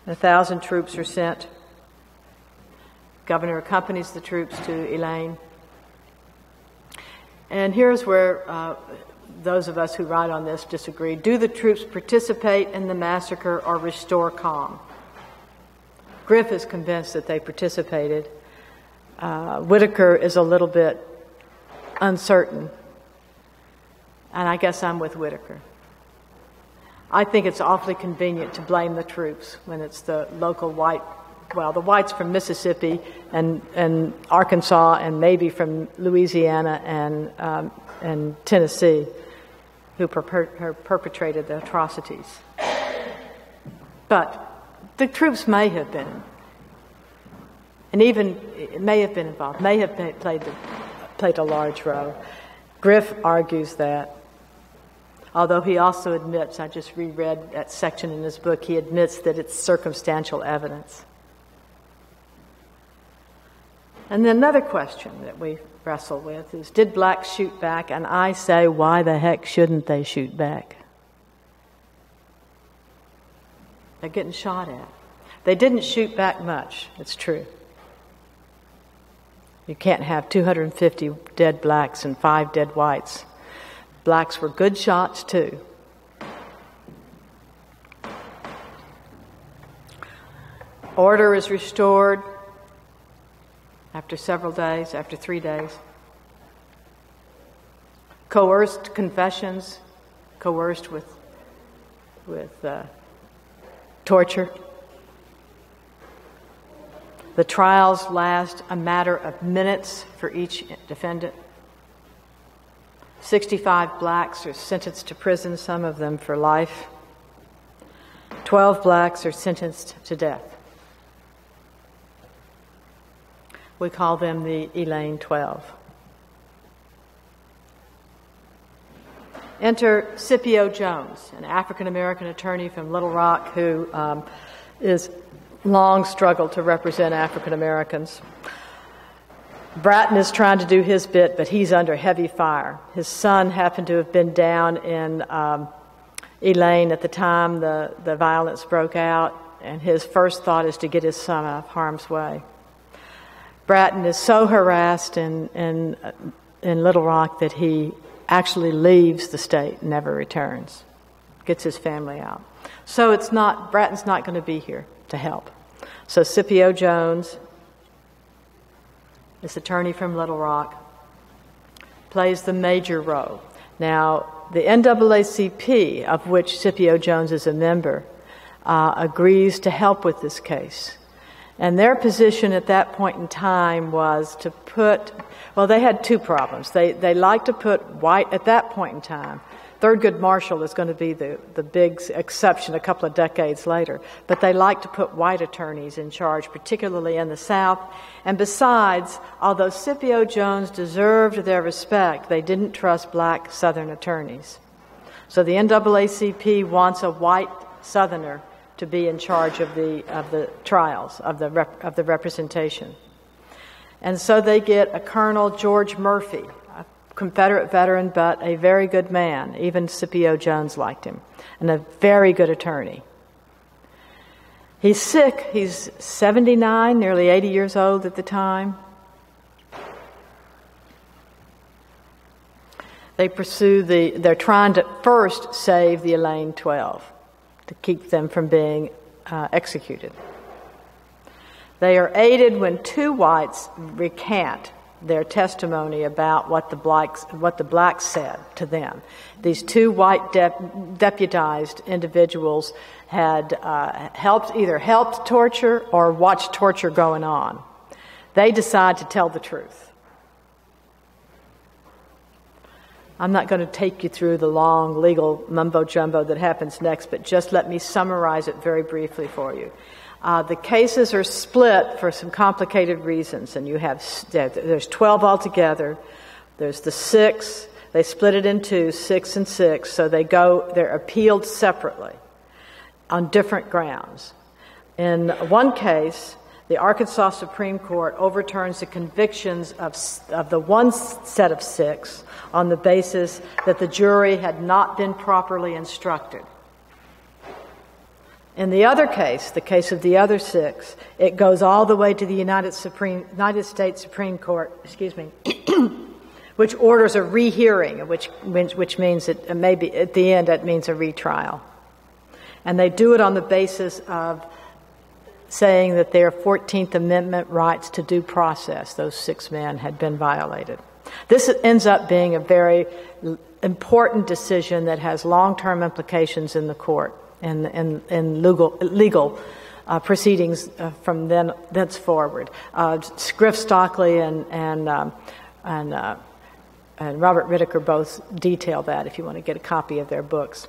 1,000 troops are sent. The governor accompanies the troops to Elaine. And here's where those of us who write on this disagree. Do the troops participate in the massacre or restore calm? Griff is convinced that they participated. Whittaker is a little bit uncertain. And I guess I'm with Whittaker. I think it's awfully convenient to blame the troops when it's the local white, the whites from Mississippi and Arkansas and maybe from Louisiana and Tennessee who perpetrated the atrocities. But the troops may have been, and even may have been involved, may have played a large role. Griff argues that. Although he also admits, I just reread that section in his book, he admits that it's circumstantial evidence. And then another question that we wrestle with is, did blacks shoot back? And I say, why the heck shouldn't they shoot back? They're getting shot at. They didn't shoot back much, it's true. You can't have 250 dead blacks and 5 dead whites. Blacks were good shots, too. Order is restored after several days, after 3 days. coerced confessions, coerced with torture. The trials last a matter of minutes for each defendant. 65 blacks are sentenced to prison, some of them for life. 12 blacks are sentenced to death. We call them the Elaine 12. Enter Scipio Jones, an African-American attorney from Little Rock who is long struggled to represent African Americans. Bratton is trying to do his bit, but he's under heavy fire. His son happened to have been down in Elaine at the time the violence broke out, and his first thought is to get his son out of harm's way. Bratton is so harassed in Little Rock that he actually leaves the state, never returns, gets his family out. So Bratton's not going to be here to help. So Scipio Jones, this attorney from Little Rock, plays the major role. Now, the NAACP, of which Scipio Jones is a member, agrees to help with this case. And their position at that point in time was to they had two problems. They like to put white, at that point in time, Thurgood Marshall is going to be the big exception a couple of decades later, but they like to put white attorneys in charge, particularly in the South. And besides, although Scipio Jones deserved their respect, they didn't trust black Southern attorneys. So the NAACP wants a white Southerner to be in charge of the trials, of the representation. And so they get a Colonel George Murphy, a Confederate veteran, but a very good man. Even Scipio Jones liked him, and a very good attorney. He's sick. He's 79, nearly 80 years old at the time. They're trying to first save the Elaine 12 to keep them from being executed. They are aided when two whites recant their testimony about what the blacks said to them. These two white deputized individuals had either helped torture or watched torture going on. They decide to tell the truth. I'm not going to take you through the long legal mumbo-jumbo that happens next, but just let me summarize it very briefly for you. The cases are split for some complicated reasons, and there's 12 altogether. There's the 6. They split it in two, 6 and 6, so they're appealed separately on different grounds. In one case, the Arkansas Supreme Court overturns the convictions of the one set of 6 on the basis that the jury had not been properly instructed. In the other case, the case of the other 6, it goes all the way to the United States Supreme Court, which orders a rehearing, which means that maybe at the end that means a retrial. And they do it on the basis of saying that their 14th Amendment rights to due process, those 6 men, had been violated. This ends up being a very important decision that has long-term implications in the court and legal proceedings from thenceforward. Scriff Stockley and Robert Whittaker both detail that if you want to get a copy of their books.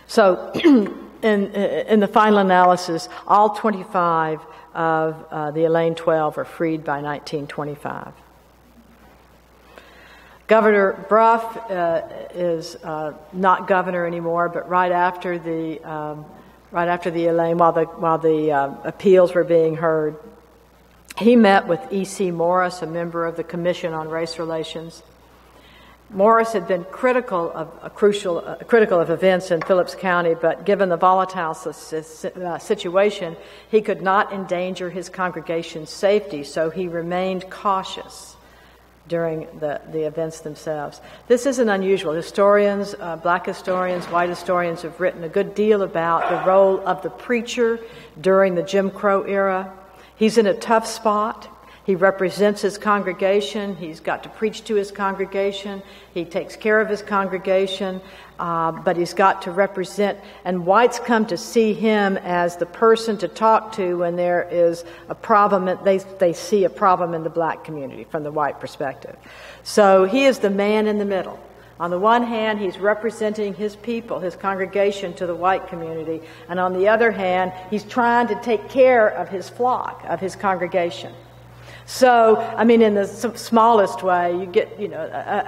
So in the final analysis, all 25 of the Elaine 12 are freed by 1925. Governor Brough is not governor anymore, but right after the Elaine, while the appeals were being heard, he met with E.C. Morris, a member of the Commission on Race Relations. Morris had been critical of events in Phillips County, but given the volatile situation, he could not endanger his congregation's safety, so he remained cautious during the events themselves. This isn't unusual. Historians, black historians, white historians have written a good deal about the role of the preacher during the Jim Crow era. He's in a tough spot. He represents his congregation. He's got to preach to his congregation. He takes care of his congregation, but he's got to represent. And whites come to see him as the person to talk to when there is a problem. They see a problem in the black community from the white perspective. So he is the man in the middle. On the one hand, he's representing his people, his congregation, to the white community. And on the other hand, he's trying to take care of his flock, of his congregation. So, I mean, in the smallest way, you get, an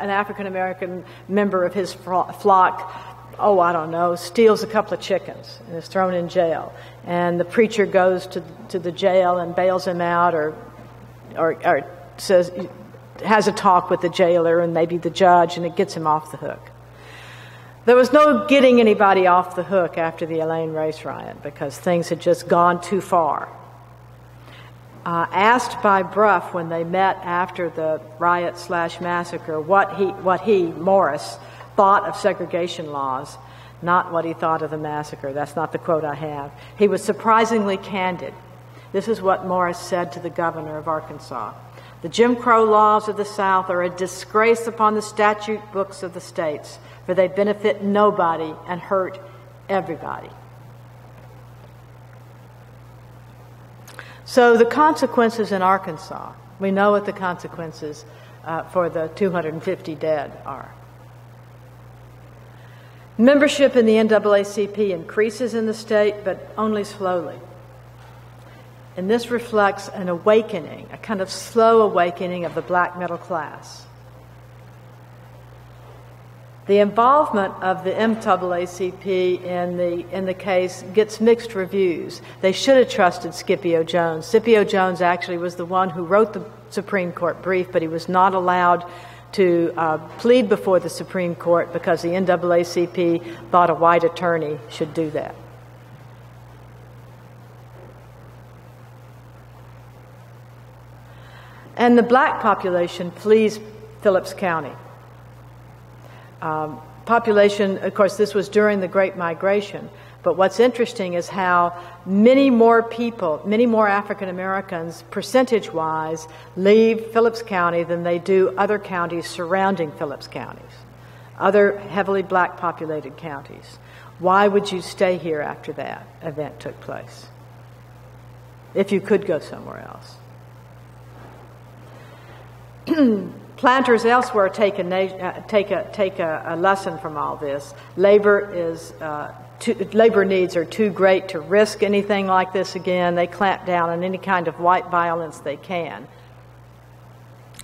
African-American member of his flock, I don't know, steals a couple of chickens and is thrown in jail. And the preacher goes to the jail and bails him out or says, has a talk with the jailer and maybe the judge, and it gets him off the hook. There was no getting anybody off the hook after the Elaine race riot because things had just gone too far. Asked by Bruff when they met after the riot/massacre what he, Morris, thought of segregation laws, not what he thought of the massacre. That's not the quote I have. He was surprisingly candid. This is what Morris said to the governor of Arkansas. The Jim Crow laws of the South are a disgrace upon the statute books of the states, for they benefit nobody and hurt everybody. So the consequences in Arkansas, we know what the consequences for the 250 dead are. Membership in the NAACP increases in the state, but only slowly. And this reflects an awakening, a kind of slow awakening of the black middle class. The involvement of the NAACP in the case gets mixed reviews. They should have trusted Scipio Jones. Scipio Jones actually was the one who wrote the Supreme Court brief, but he was not allowed to plead before the Supreme Court because the NAACP thought a white attorney should do that. And the black population flees Phillips County. Population, of course, this was during the Great Migration, but what's interesting is how many more people, many more African Americans, percentage-wise, leave Phillips County than they do other counties surrounding Phillips counties, other heavily black populated counties. Why would you stay here after that event took place, if you could go somewhere else? Planters elsewhere take a lesson from all this. Labor needs are too great to risk anything like this again. They clamp down on any kind of white violence they can.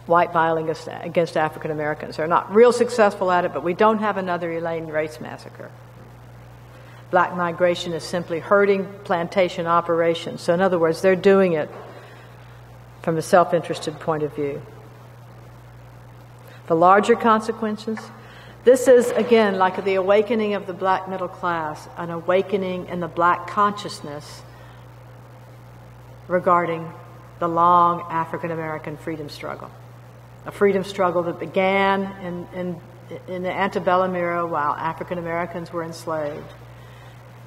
White violence against African Americans. They're not real successful at it, but we don't have another Elaine race massacre. Black migration is simply hurting plantation operations. So in other words, they're doing it from a self-interested point of view. The larger consequences, this is, again, like the awakening of the black middle class, an awakening in the black consciousness regarding the long African American freedom struggle. A freedom struggle that began in the antebellum era while African Americans were enslaved,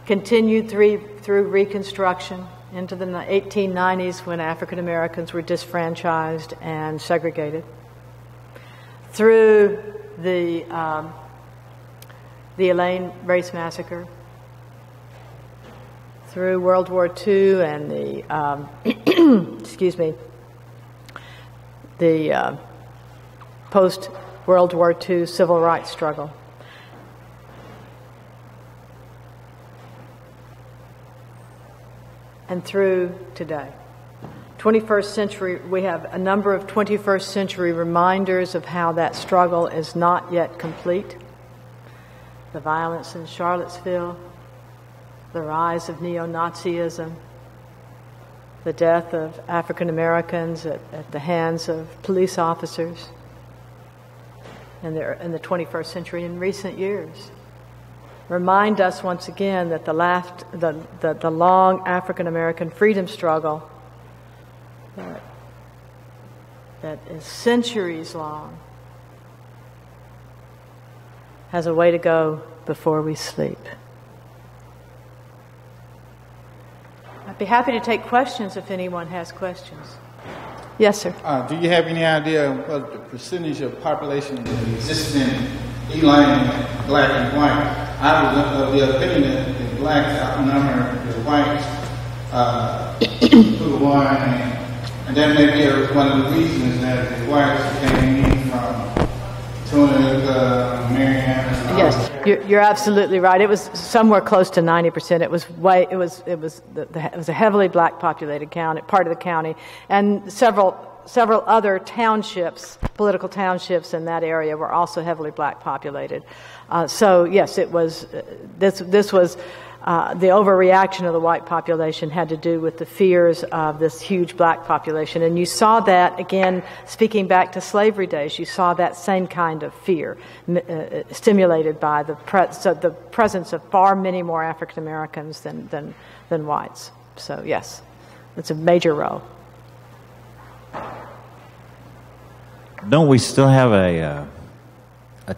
continued through Reconstruction into the 1890s when African Americans were disfranchised and segregated, through the Elaine race massacre, through World War II and the post-World War II civil rights struggle. And through today. 21st century, we have a number of 21st century reminders of how that struggle is not yet complete. The violence in Charlottesville, the rise of neo-Nazism, the death of African Americans at the hands of police officers in the 21st century in recent years. Remind us once again that the long African American freedom struggle that is centuries long has a way to go before we sleep. I'd be happy to take questions if anyone has questions. Yes, sir. Do you have any idea of the percentage of population that exists in Elaine, black and white? I was of the opinion that the blacks outnumber the whites 2-1, and that may be one of the reasons that the whites came in from Tunica, Mariana. Yes, you're absolutely right. It was somewhere close to 90%. It was a heavily black populated county, part of the county, and several other townships, political townships in that area were also heavily black populated. So yes, it was. This was the overreaction of the white population had to do with the fears of this huge black population, and you saw that again. Speaking back to slavery days, you saw that same kind of fear stimulated by the presence of far many more African Americans than whites. So yes, it's a major role. Don't we still have a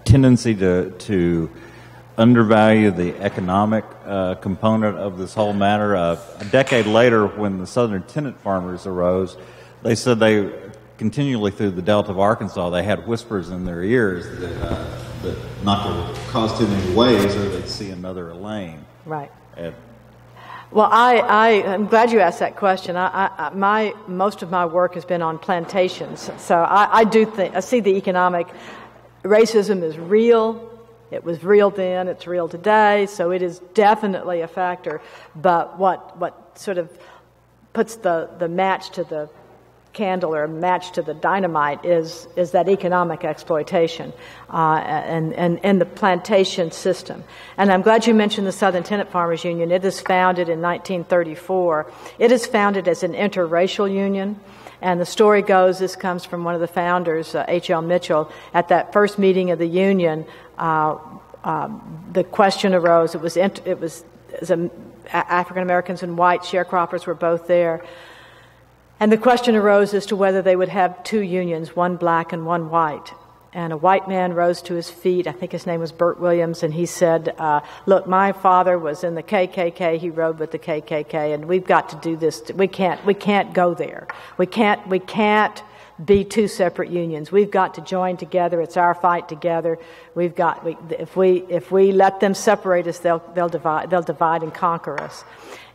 tendency to undervalue the economic component of this whole matter? A decade later, when the Southern tenant farmers arose, they said they continually through the Delta of Arkansas, they had whispers in their ears that not to cause too many waves or they'd see another Elaine. Right. Well, I'm glad you asked that question. Most of my work has been on plantations, so I see the economic racism is real. It was real then, it's real today, so it is definitely a factor. But what sort of puts the match to the candle or match to the dynamite is that economic exploitation and the plantation system. And I'm glad you mentioned the Southern Tenant Farmers Union. It is founded in 1934. It is founded as an interracial union. And the story goes, this comes from one of the founders, H.L. Mitchell, at that first meeting of the union, the question arose, it was African Americans and white sharecroppers were both there. And the question arose as to whether they would have two unions, one black and one white. And a white man rose to his feet, I think his name was Bert Williams, and he said, look, my father was in the KKK, he rode with the KKK, and we've got to do this. We can't go there. We can't be two separate unions. We've got to join together. It's our fight together. If we let them separate us, they'll divide and conquer us.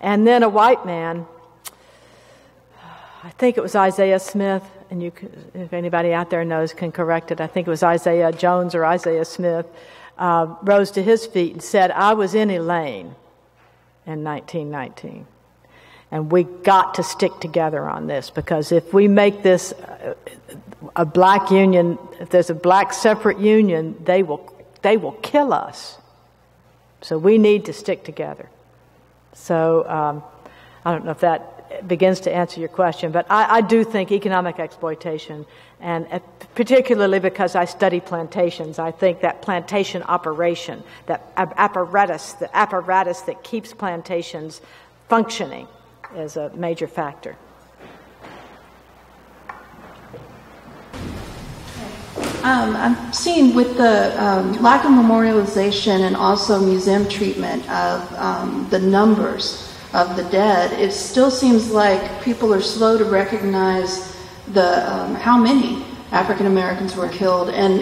And then a white man, I think it was Isaiah Smith, and if anybody out there knows can correct it, I think it was Isaiah Jones or Isaiah Smith, rose to his feet and said, I was in Elaine in 1919. And we got to stick together on this, because if we make this a black union, if there's a black separate union, they will kill us. So we need to stick together. So I don't know if that begins to answer your question, but I do think economic exploitation, and particularly because I study plantations, I think that plantation operation, that apparatus, the apparatus that keeps plantations functioning, is a major factor. I'm seeing with the lack of memorialization and also museum treatment of the numbers of the dead, it still seems like people are slow to recognize the how many African Americans were killed. And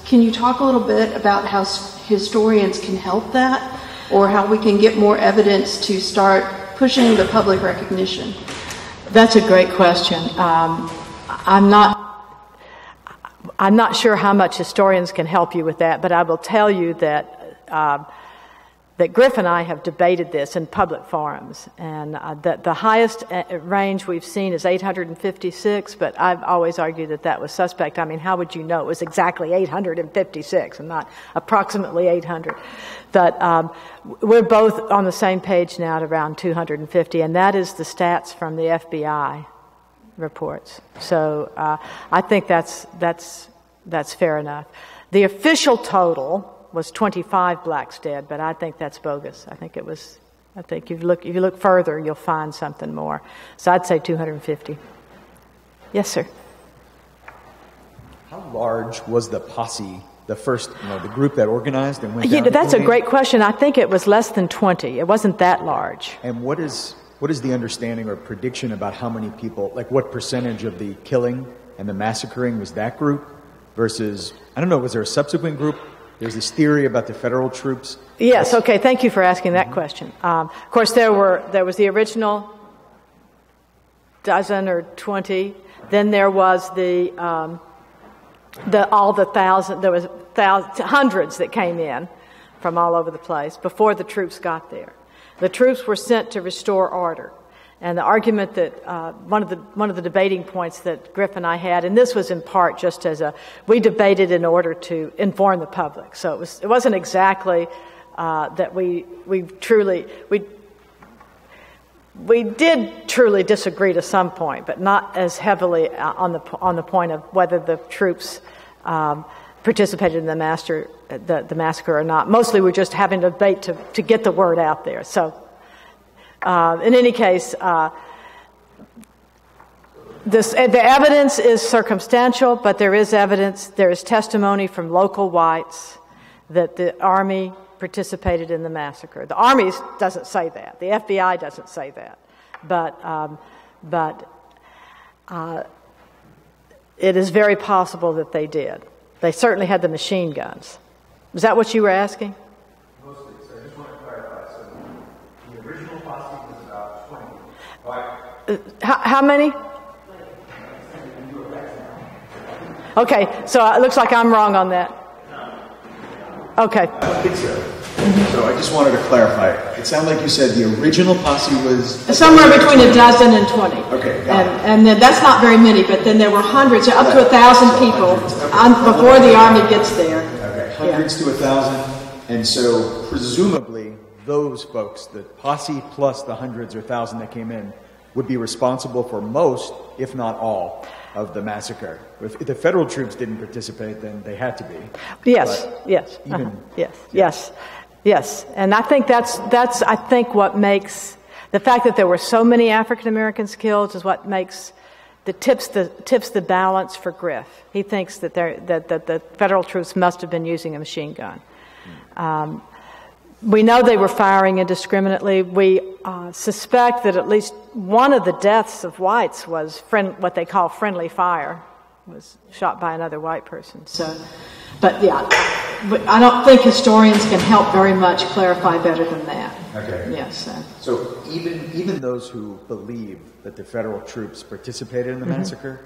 can you talk a little bit about how historians can help that, or how we can get more evidence to start pushing the public recognition? That's a great question. I'm not sure how much historians can help you with that, but I will tell you that that Griff and I have debated this in public forums, and that the highest range we've seen is 856, but I've always argued that was suspect. I mean, how would you know it was exactly 856 and not approximately 800? But we're both on the same page now at around 250, and that is the stats from the FBI reports. So I think that's fair enough. The official total was 25 blacks dead, but I think that's bogus. I think if you look further, you'll find something more. So I'd say 250. Yes, sir. How large was the posse, the first, the group that organized and went down? That's a great question. I think it was less than 20. It wasn't that large. And what is what is the understanding or prediction about how many people, like what percentage of the killing and the massacring was that group versus, I don't know, was there a subsequent group? There's this theory about the federal troops. Yes, okay, thank you for asking that question. Of course, there was the original dozen or 20. Then there was there was hundreds that came in from all over the place before the troops got there. The troops were sent to restore order. And the argument that one of the debating points that Griff and I had, and this was in part just we debated in order to inform the public. So it wasn't exactly that we did truly disagree to some point, but not as heavily on the point of whether the troops participated in the massacre or not. Mostly we're just having a debate to get the word out there. So in any case, the evidence is circumstantial, but there is evidence, there is testimony from local whites that the Army participated in the massacre. The Army doesn't say that. The FBI doesn't say that. But it is very possible that they did. They certainly had the machine guns. Is that what you were asking? Mostly. So I just want to clarify. So the original posse was about 20. How many? Okay, so it looks like I'm wrong on that. Okay. I don't think so. So I just wanted to clarify. It sounded like you said the original posse was... Somewhere between a dozen and 20. Okay, got it. And then that's not very many, but then there were hundreds, up to 1,000 people before the Army gets there. Okay, hundreds to 1,000. And so Presumably, those folks, the posse plus the hundreds or 1,000 that came in, would be responsible for most, if not all, of the massacre. If the federal troops didn't participate, then they had to be. Yes, But yes, even- yes. And I think that's I think what makes the fact that there were so many African Americans killed is what makes tips the balance for Griff. He thinks that the federal troops must have been using a machine gun. We know they were firing indiscriminately. We suspect that at least one of the deaths of whites was what they call friendly fire, was shot by another white person. So, but yeah, I don't think historians can help very much clarify better than that. Okay. Yes. So even those who believe that the federal troops participated in the massacre,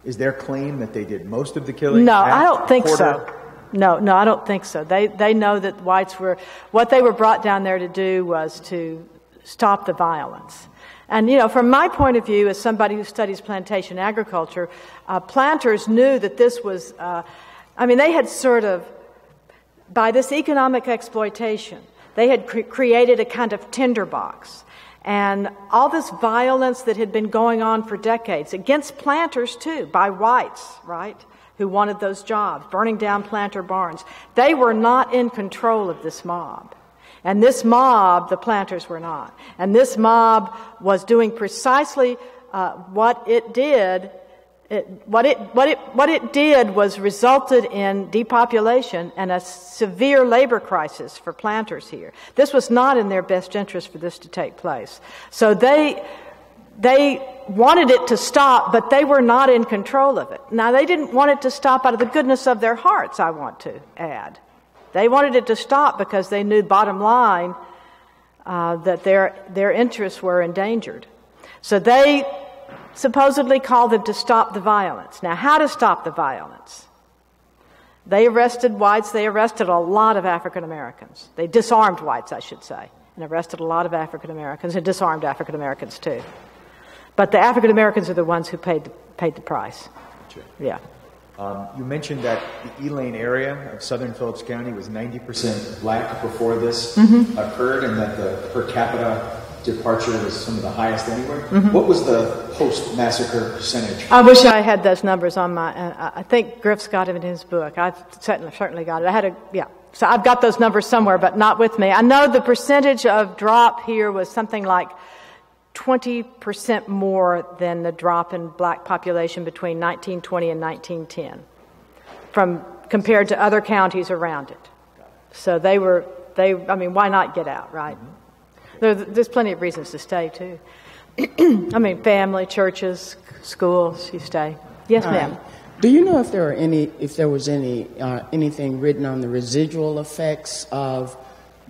is their claim that they did most of the killing? No, half, I don't think quarter? so. No, I don't think so. They know that whites what they were brought down there to do was to stop the violence. And, from my point of view, as somebody who studies plantation agriculture, planters knew that this was, they had sort of, by this economic exploitation, they had created a kind of tinderbox. And all this violence that had been going on for decades, against planters too, by whites, right? Who wanted those jobs, burning down planter barns. They were not in control of this mob. And this mob, the planters were not. And this mob was doing precisely what it did. What it did was resulted in depopulation and a severe labor crisis for planters here. This was not in their best interest for this to take place. So they wanted it to stop, but they were not in control of it. Now, they didn't want it to stop out of the goodness of their hearts, I want to add. They wanted it to stop because they knew, bottom line, that their interests were endangered. So they supposedly called them to stop the violence. Now, how to stop the violence? They arrested whites. They arrested a lot of African Americans. They disarmed whites, I should say, and arrested a lot of African Americans and disarmed African Americans too. But the African Americans are the ones who paid the price. Gotcha. Yeah. You mentioned that the Elaine area of southern Phillips County was 90% black before this occurred, and that the per capita departure was some of the highest anywhere. What was the post-massacre percentage? I wish I had those numbers on my. I think Griff's got it in his book. I've certainly got it. So I've got those numbers somewhere, but not with me. I know the percentage of drop here was something like 20% more than the drop in black population between 1920 and 1910, compared to other counties around it. So why not get out, right? There's plenty of reasons to stay, too. I mean, family, churches, schools, you stay. Yes, ma'am. Do you know if there was anything written on the residual effects of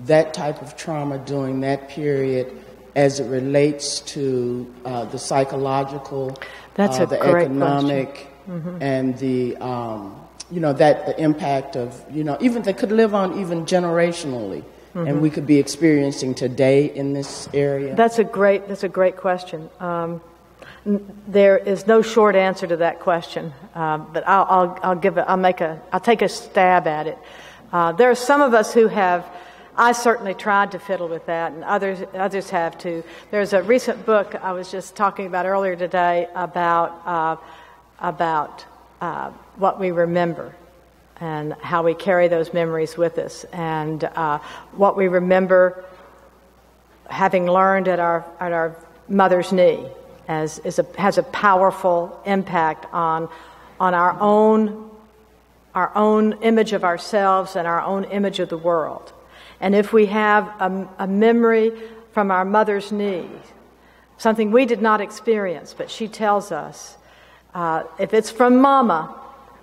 that type of trauma during that period as it relates to the psychological, That's a the great economic, and the the impact of even they could live on even generationally, and we could be experiencing today in this area? That's a great question. There is no short answer to that question, but I'll take a stab at it. There are some of us who have. I certainly tried to fiddle with that, and others have too. There's a recent book I was just talking about earlier today about what we remember and how we carry those memories with us, and what we remember having learned at our mother's knee has a powerful impact on our own image of ourselves and our own image of the world. And if we have a memory from our mother's knee, something we did not experience, but she tells us, if it's from Mama,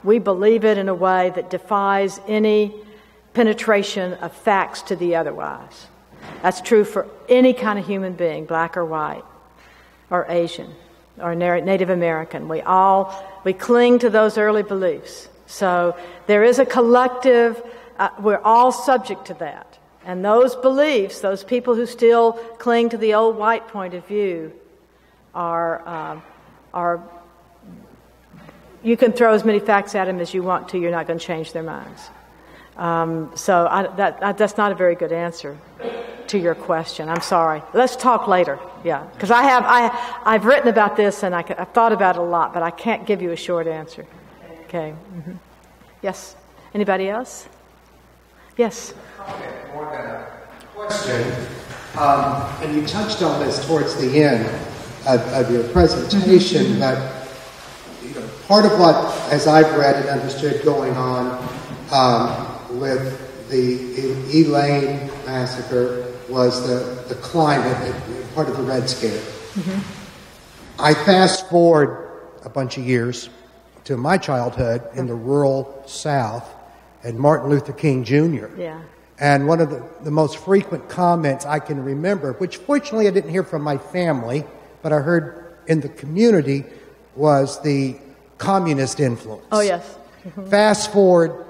we believe it in a way that defies any penetration of facts to the otherwise. That's true for any kind of human being, black or white, or Asian, or Native American. We cling to those early beliefs. So there is a collective, we're all subject to that. And those beliefs, those people who still cling to the old white point of view are you can throw as many facts at them as you want to, you're not going to change their minds. That's not a very good answer to your question. I'm sorry. Let's talk later. Yeah, because I've written about this and I've thought about it a lot, but I can't give you a short answer. Okay. Mm-hmm. Yes. Anybody else? Yes. More than a question, and you touched on this towards the end of your presentation, but part of what, as I've read and understood, going on with the Elaine Massacre was the climate, part of the Red Scare. I fast forward a bunch of years to my childhood in the rural South and Martin Luther King Jr. Yeah. And one of the most frequent comments I can remember, which fortunately I didn't hear from my family, but I heard in the community, was the communist influence. Oh, yes. Fast forward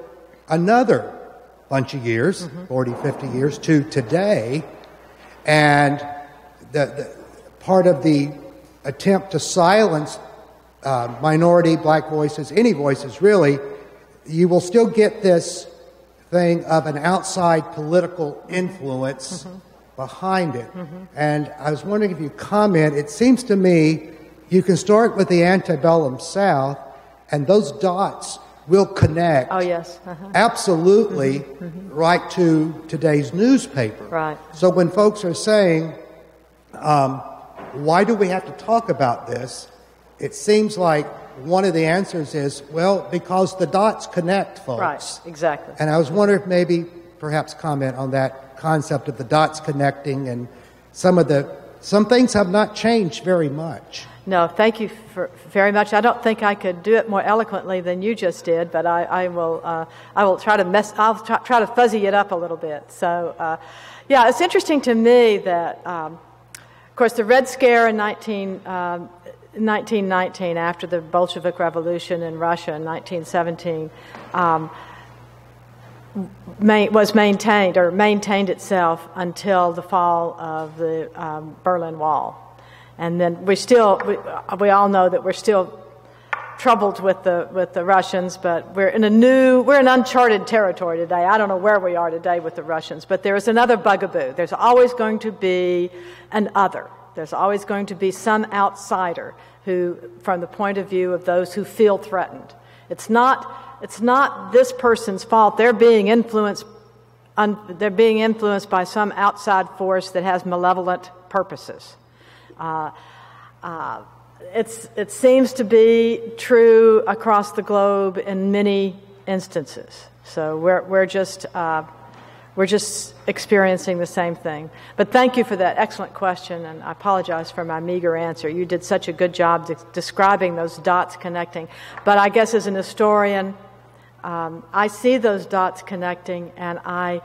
another bunch of years, 40, 50 years, to today, and the part of the attempt to silence minority, black voices, any voices really, you will still get this thing of an outside political influence behind it. And I was wondering if you comment, it seems to me you can start with the antebellum South, and those dots will connect. Oh, yes. Absolutely right to today's newspaper. Right. So when folks are saying, why do we have to talk about this? It seems like one of the answers is, well, because the dots connect, folks. Right, exactly. And I was wondering if maybe perhaps comment on that concept of the dots connecting, and some things have not changed very much. No, thank you very much. I don't think I could do it more eloquently than you just did, but I will try to try to fuzzy it up a little bit. So, yeah, it's interesting to me that, of course, the Red Scare in 1919, after the Bolshevik Revolution in Russia in 1917, maintained itself until the fall of the Berlin Wall. And then we all know that we're still troubled with the Russians, but we're in uncharted territory today. I don't know where we are today with the Russians, but there is another bugaboo. There's always going to be an other. There's always going to be some outsider who, from the point of view of those who feel threatened. It's not this person's fault. They're being influenced by some outside force that has malevolent purposes. It seems to be true across the globe in many instances. So we're We're just experiencing the same thing. But thank you for that excellent question, and I apologize for my meager answer. You did such a good job describing those dots connecting. But I guess as an historian, I see those dots connecting, and I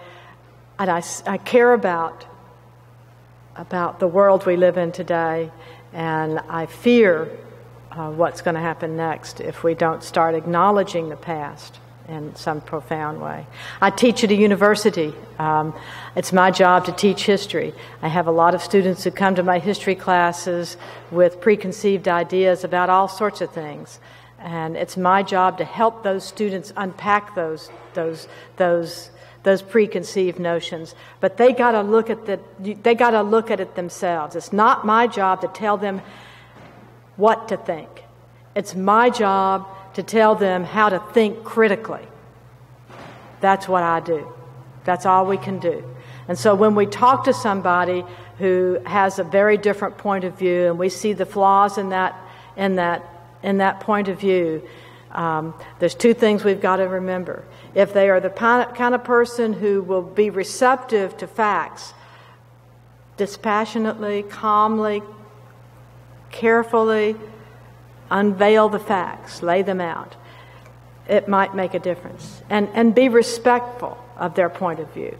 care about the world we live in today, and I fear what's going to happen next if we don't start acknowledging the past in some profound way. I teach at a university. It's my job to teach history. I have a lot of students who come to my history classes with preconceived ideas about all sorts of things. And it's my job to help those students unpack those preconceived notions. But they got to look at it themselves. It's not my job to tell them what to think. It's my job to tell them how to think critically. That's what I do. That's all we can do. And so when we talk to somebody who has a very different point of view, and we see the flaws in that point of view, there's two things we've got to remember. If they are the kind of person who will be receptive to facts, dispassionately, calmly, carefully unveil the facts, lay them out, it might make a difference. And be respectful of their point of view.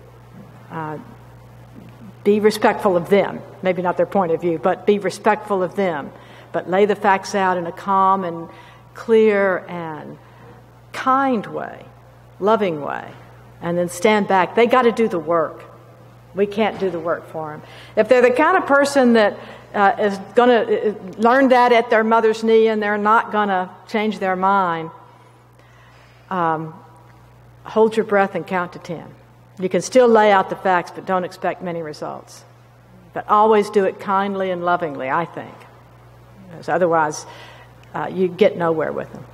Be respectful of them. Maybe not their point of view, but be respectful of them. But lay the facts out in a calm and clear and kind way, loving way, and then stand back. They got to do the work. We can't do the work for them. If they're the kind of person that is going to learn that at their mother's knee and they're not going to change their mind, hold your breath and count to 10. You can still lay out the facts, but don't expect many results. But always do it kindly and lovingly, I think. Because otherwise, you get nowhere with them.